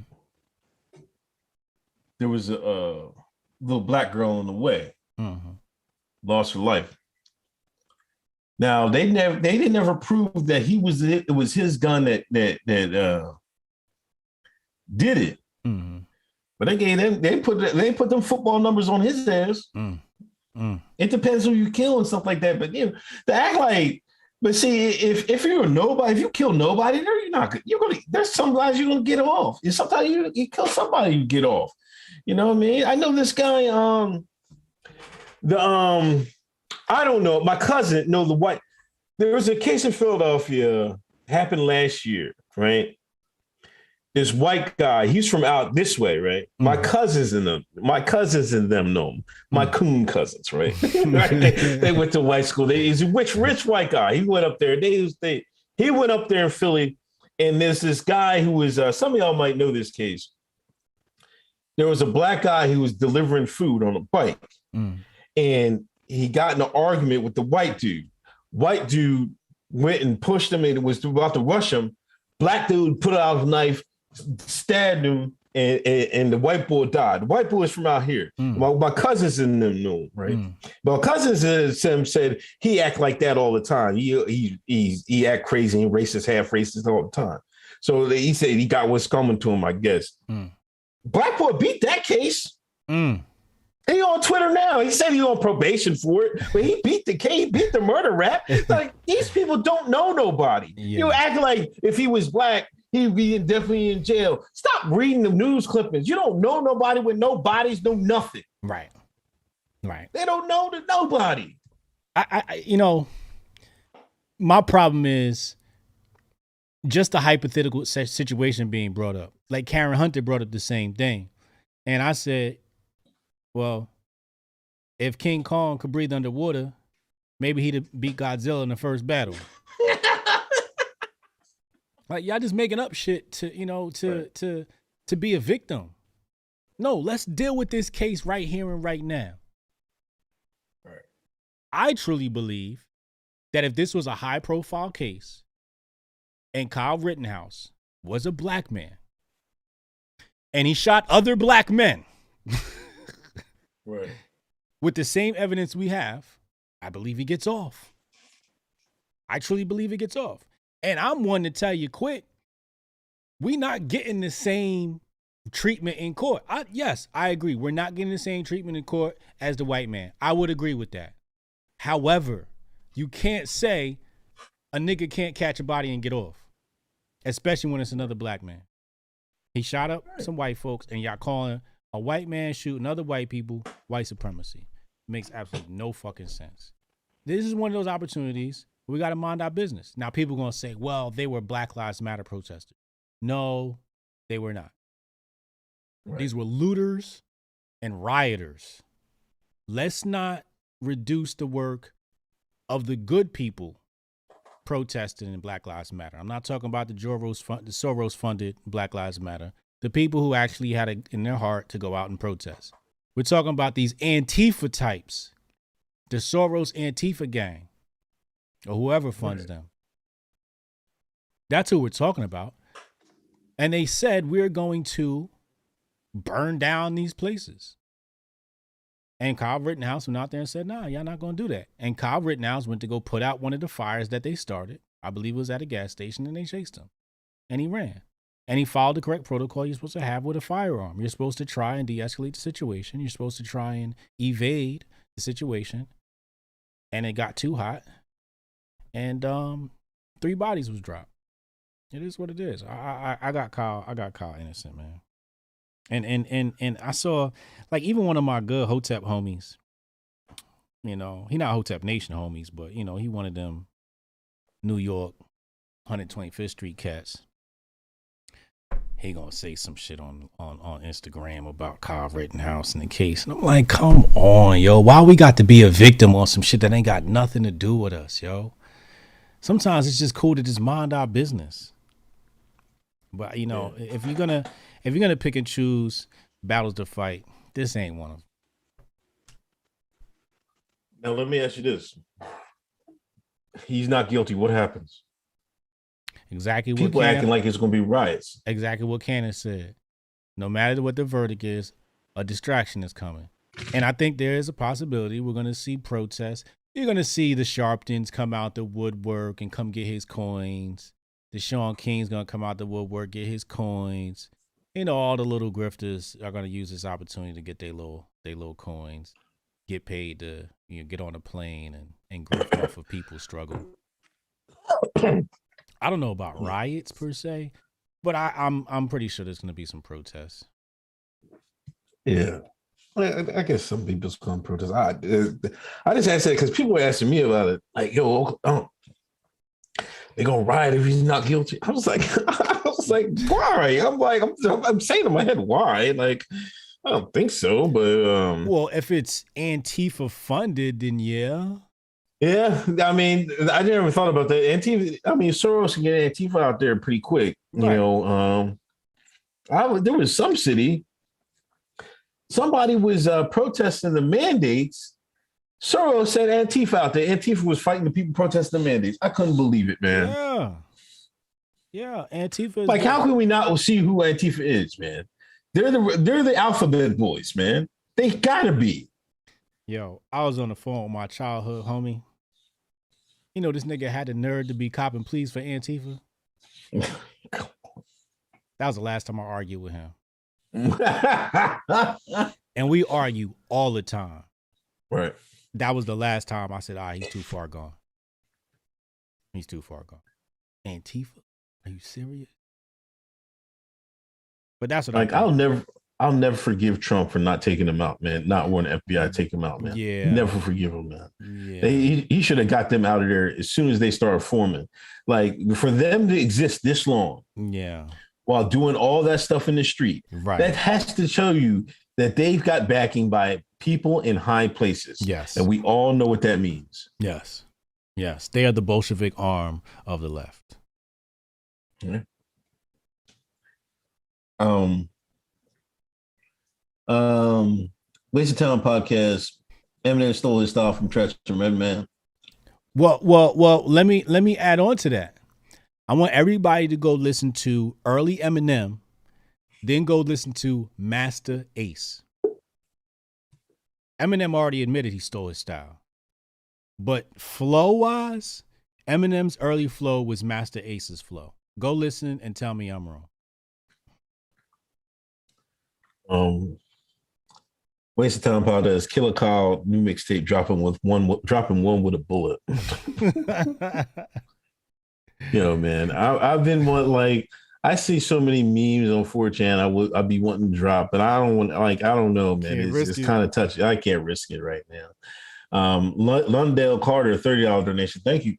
There was a little black girl on the way, lost her life. Now they didn't never prove that it was his gun that did it. Mm-hmm. But they put them football numbers on his ass. It depends who you kill and stuff like that. But to act like, but see, if you're a nobody, if you kill nobody, there's some guys you're gonna get off. And sometimes you kill somebody, you get off. You know what I mean? I know this guy, I don't know. My cousin, the white. There was a case in Philadelphia, happened last year, right? This white guy, he's from out this way, right? My cousins and them know him. My coon cousins, right? Right? They went to white school. He's a rich white guy. He went up there. He went up there in Philly, and there's this guy who was. Some of y'all might know this case. There was a black guy who was delivering food on a bike, and he got in an argument with the white dude. White dude went and pushed him and was about to rush him. Black dude put out a knife, stabbed him, and the white boy died. The white boy is from out here. My cousins in them know, right? But my cousins said he act like that all the time. He act crazy and racist, half racist all the time. So he said he got what's coming to him, I guess. Black boy beat that case. He on Twitter now. He said he's on probation for it, but he beat the case, beat the murder rap. Like, these people don't know nobody. Yeah. You act like if he was black, he'd be definitely in jail. Stop reading the news clippings. You don't know nobody with no bodies, no nothing. Right. They don't know nobody. My problem is just the hypothetical situation being brought up. Like Karen Hunter brought up the same thing. And I said, well, if King Kong could breathe underwater, maybe he'd have beat Godzilla in the first battle. Like, y'all just making up shit to be a victim. No, let's deal with this case right here and right now. Right. I truly believe that if this was a high profile case and Kyle Rittenhouse was a black man and he shot other black men, right, with the same evidence we have, I believe he gets off. I truly believe he gets off. And I'm one to tell you quick, we not getting the same treatment in court. Yes, I agree. We're not getting the same treatment in court as the white man. I would agree with that. However, you can't say a nigga can't catch a body and get off, especially when it's another black man. He shot up some white folks, and y'all calling a white man shooting other white people white supremacy. Makes absolutely no fucking sense. This is one of those opportunities where we got to mind our business. Now, people are going to say, well, they were Black Lives Matter protesters. No, they were not. Right. These were looters and rioters. Let's not reduce the work of the good people protesting in Black Lives Matter. I'm not talking about the Soros-funded Black Lives Matter. The people who actually had it in their heart to go out and protest. We're talking about these Antifa types, the Soros Antifa gang, or whoever funds them. That's who we're talking about. And they said we're going to burn down these places. And Kyle Rittenhouse went out there and said, nah, y'all not going to do that. And Kyle Rittenhouse went to go put out one of the fires that they started. I believe it was at a gas station, and they chased him. And he ran. And he followed the correct protocol you're supposed to have with a firearm. You're supposed to try and de-escalate the situation. You're supposed to try and evade the situation. And it got too hot. And 3 bodies was dropped. It is what it is. I got Kyle innocent, man. And I saw, like, even one of my good Hotep homies, he not Hotep Nation homies, but, he one of them New York 125th Street cats. He gonna say some shit on Instagram about Kyle Rittenhouse and the case. And I'm like, come on, yo. Why we got to be a victim on some shit that ain't got nothing to do with us, yo? Sometimes it's just cool to just mind our business. But, if you're gonna pick and choose battles to fight, this ain't one of them. Now let me ask you this. He's not guilty. What happens? Exactly what people acting like it's going to be riots. Exactly what Cannon said. No matter what the verdict is, a distraction is coming. And I think there is a possibility we're going to see protests You're going to see the Sharptons come out the woodwork and come get his coins. The Sean King's going to come out the woodwork, get his coins. You know, all the little grifters are going to use this opportunity to get their little coins, get paid to get on a plane and grift off of people's struggle. I don't know about riots per se, but I'm pretty sure there's going to be some protests. Yeah. I guess some people's come protest. I just asked that because people were asking me about it. Like, yo, they're gonna riot if he's not guilty. I was like, why? I'm saying in my head, why? Like, I don't think so. But well, if it's Antifa funded, then yeah. Yeah, I mean, I never thought about that. Antifa. I mean, Soros can get Antifa out there pretty quick. You know, there was some city. Somebody was protesting the mandates. Soros said Antifa out there. Antifa was fighting the people protesting the mandates. I couldn't believe it, man. Yeah. Antifa. Like, how can we not see who Antifa is, man? They're the alphabet boys, man. They gotta be. Yo, I was on the phone with my childhood homie. You know, this nigga had the nerve to be copping pleas for Antifa. That was the last time I argued with him. And we argue all the time. Right. That was the last time I said, he's too far gone. He's too far gone. Antifa? Are you serious? But that's what I'll never forgive Trump for not taking him out, man. Not when the FBI take him out, man. Yeah. Never forgive him, man. Yeah. He should have got them out of there as soon as they started forming. Like, for them to exist this long. Yeah. While doing all that stuff in the street. Right. That has to show you that they've got backing by people in high places. Yes. And we all know what that means. Yes. Yes. They are the Bolshevik arm of the left. Yeah. Waste of Town podcast. Eminem stole his style from Treacher, man. Well, let me add on to that. I want everybody to go listen to early Eminem, then go listen to Master Ace. Eminem already admitted he stole his style. But flow-wise, Eminem's early flow was Master Ace's flow. Go listen and tell me I'm wrong. Waste of Time podcast. Killer Kyle new mixtape dropping one with a bullet. Yo, man, I've been I see so many memes on 4chan. I'd be wanting to drop, but I don't want. I don't know, man. It's kind of touchy. I can't risk it right now. Lundale Carter, $30 donation. Thank you.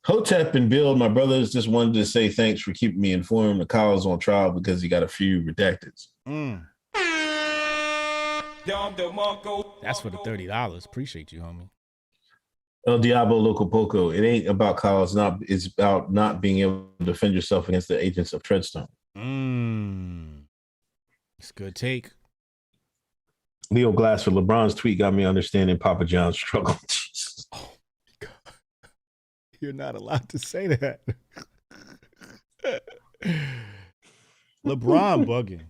Hotep and Bill, my brothers, just wanted to say thanks for keeping me informed. The Kyle's on trial because he got a few redacteds. That's for the $30. Appreciate you, homie. El Diablo Loco Poco. It ain't about Kyle. It's about not being able to defend yourself against the agents of Treadstone. It's a good take. Leo Glasser, LeBron's tweet got me understanding Papa John's struggle. Oh my God. You're not allowed to say that. LeBron bugging.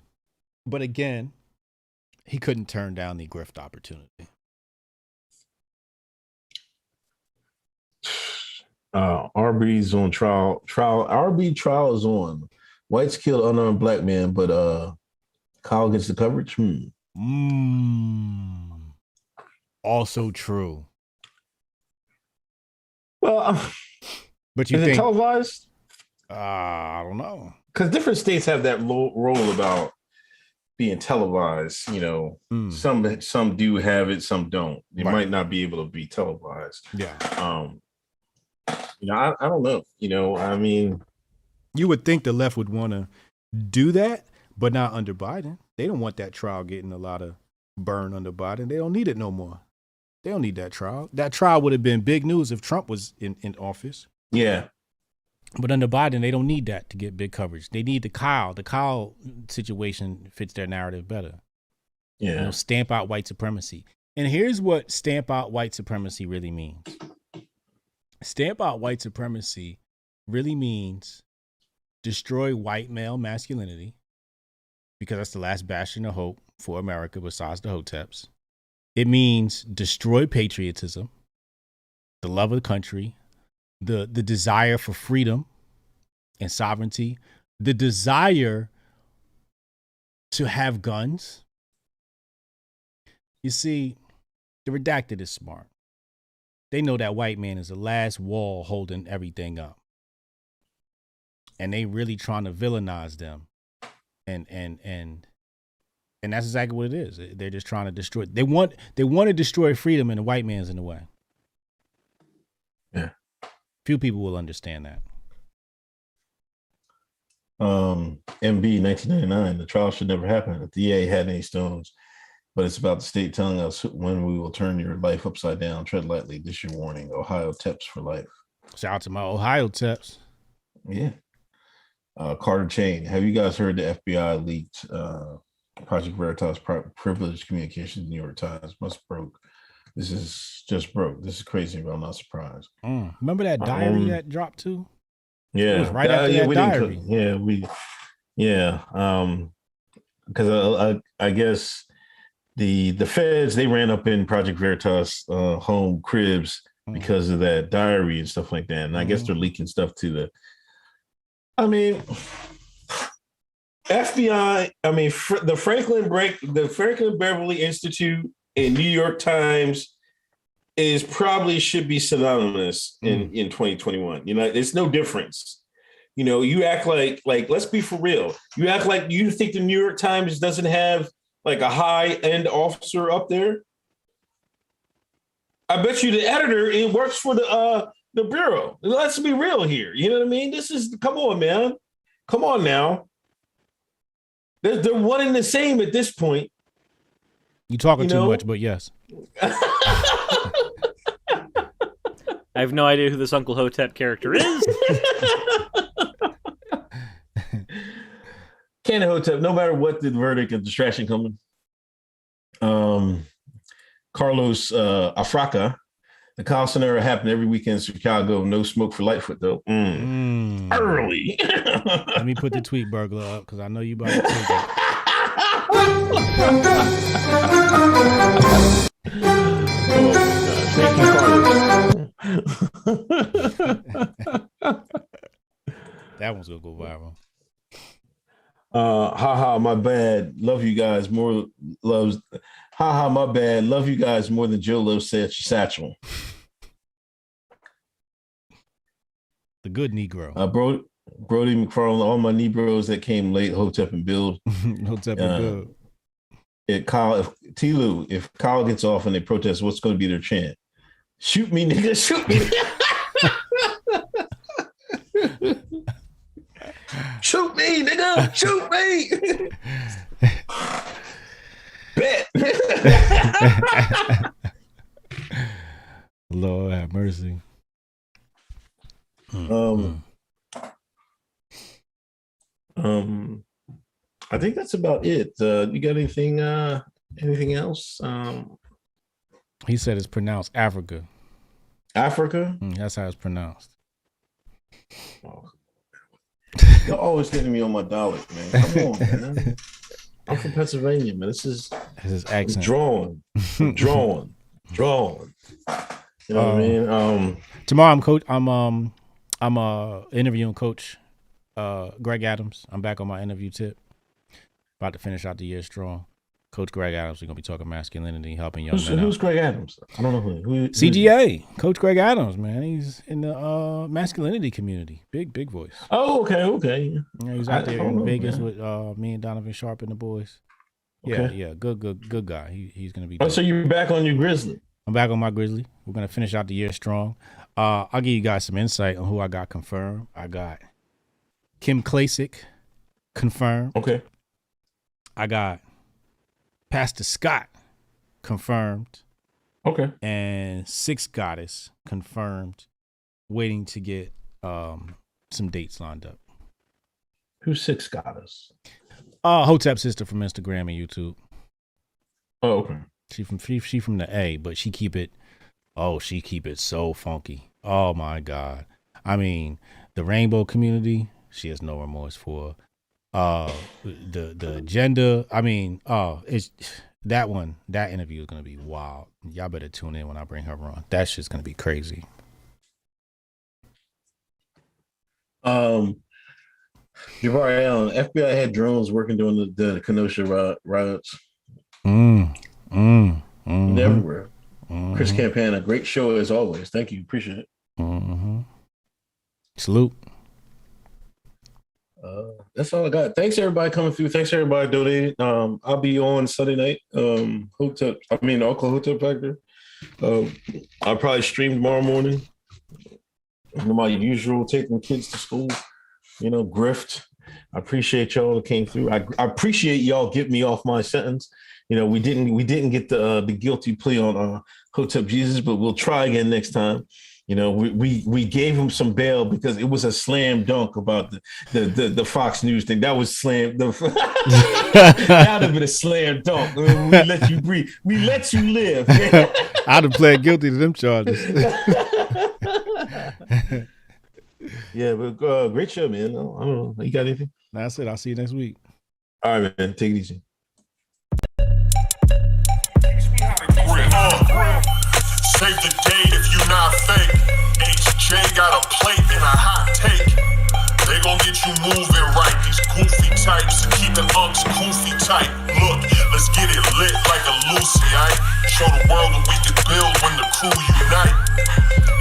But again, he couldn't turn down the grift opportunity. RB's on trial. RB trial is on. Whites killed unarmed black man, but Kyle gets the coverage. Also true. Well, but you is think it televised? I don't know. Because different states have that role about being televised. You know, some do have it, some don't. It might not be able to be televised. Yeah. I don't know. I mean, you would think the left would want to do that, but not under Biden. They don't want that trial getting a lot of burn under Biden. They don't need it no more. They don't need that trial. That trial would have been big news if Trump was in office. Yeah. But under Biden, they don't need that to get big coverage. They need the Kyle. The Kyle situation fits their narrative better. Yeah. Stamp out white supremacy. And here's what stamp out white supremacy really means. Stamp out white supremacy really means destroy white male masculinity, because that's the last bastion of hope for America besides the Hoteps. It means destroy patriotism. the love of the country, the desire for freedom and sovereignty, the desire to have guns. You see, the redacted is smart. They know that white man is the last wall holding everything up. And they really trying to villainize them. And that's exactly what it is. They're just trying to destroy. They want to destroy freedom, and the white man's in the way. Yeah. Few people will understand that. MB 1999. The trial should never happen if the DA had any stones, but it's about the state telling us when we will turn your life upside down. Tread lightly. This your warning. Ohio Teps for life. Shout out to my Ohio Teps. Yeah. Carter Chain. Have you guys heard the FBI leaked Project Veritas privileged communications in the New York Times? Must broke. This is just broke. This is crazy, but I'm not surprised. Remember that diary that dropped too? Yeah, it was right after that diary. Because I guess the feds, they ran up in Project Veritas home cribs because of that diary and stuff like that, and I guess they're leaking stuff to the. I mean, FBI. I mean, the Franklin Beverly Institute and New York Times is probably should be synonymous in 2021. You know, there's no difference. You know, you act like let's be for real. You act like you think the New York Times doesn't have like a high-end officer up there. I bet you the editor, it works for the bureau. Let's be real here. You know what I mean? This is, come on, man. Come on now. They're one and the same at this point. You talking too much, but yes. I have no idea who this Uncle Hotep character is. Canon Hotep, no matter what the verdict of distraction coming. Carlos Afraka, the Kyle scenario happened every weekend in Chicago. No smoke for Lightfoot, though. Early. Let me put the tweet burglar up because I know you about to take That one's gonna go viral. Haha, my bad. Love you guys more. Loves. Haha, my bad. Love you guys more than Joe loves Satchel. The good Negro. Brody McFarland, all my Negroes that came late, Hotep and Build. Hotep and Build. Kyle, if Kyle gets off and they protest, what's going to be their chant? Shoot me, nigga, shoot me. Shoot me, nigga, shoot me. Bet. Lord have mercy. I think that's about it. You got anything else? He said it's pronounced Africa. Africa? That's how it's pronounced. Oh. You're always hitting me on my dollars, man. Come on, man. I'm from Pennsylvania, man. This is accent. Drawn. You know what I mean? Tomorrow I'm interviewing Coach Greg Adams. I'm back on my interview tip. About to finish out the year strong. Coach Greg Adams, we're gonna be talking masculinity, helping young men. Who's Greg Adams? I don't know who CGA. Coach Greg Adams, man. He's in the masculinity community. Big voice. Oh, okay. Yeah, he's out there in Vegas with me and Donovan Sharp and the boys. Okay. Yeah, good guy. He's gonna be. Oh, so you're back on your Grizzly? I'm back on my Grizzly. We're gonna finish out the year strong. I'll give you guys some insight on who I got confirmed. I got Kim Klasick confirmed. Okay. I got Pastor Scott confirmed. Okay. And Six Goddess confirmed. Waiting to get some dates lined up. Who's Six Goddess? Hotep sister from Instagram and YouTube. Oh, okay. She from the A, but she keep it so funky. Oh my God. I mean, the rainbow community, she has no remorse for. The agenda, I mean, That interview is gonna be wild. Y'all better tune in when I bring her on. That shit's gonna be crazy. Jabari Allen, FBI had drones working during the Kenosha riots. Everywhere. Chris Campana, great show as always. Thank you, appreciate it. Salute. That's all I got. Thanks everybody coming through. Thanks everybody donating. I'll be on Sunday night. Uncle Hotep Factor. I'll probably stream tomorrow morning. My usual taking kids to school. Grift. I appreciate y'all that came through. I appreciate y'all getting me off my sentence. We didn't get the guilty plea on Hotep Jesus, but we'll try again next time. We gave him some bail because it was a slam dunk about the Fox News thing. That was slam. That would have been a slam dunk. We let you breathe. We let you live. I'd have pled guilty to them charges. Yeah, but great show, man. I don't know. You got anything? That's it. I'll see you next week. All right, man. Take it easy. Save the date if you not fake. HJ got a plate and a hot take. They gon' get you moving right. These goofy types and keeping unks goofy tight. Look, let's get it lit like a Lucy, aight? Show the world what we can build when the crew unite.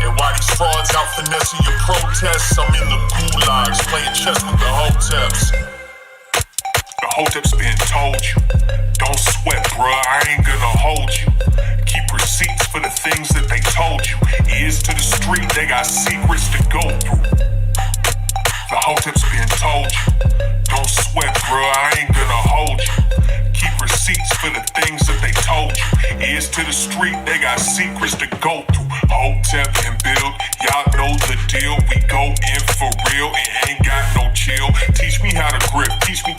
And while these frauds out finessing your protests, I'm in the gulags playing chess with the Hoteps. The Hoteps been told you. Don't sweat, bruh, I ain't gonna hold you. Keep receipts for the things that they told you. Ears to the street, they got secrets to go through. The Hoteps been told you. Don't sweat, bruh, I ain't gonna hold you. Keep receipts for the things that they told you. Ears to the street, they got secrets to go through. Hotep and build, y'all know the deal. We go in for real and ain't got no chill. Teach me how to grip, teach me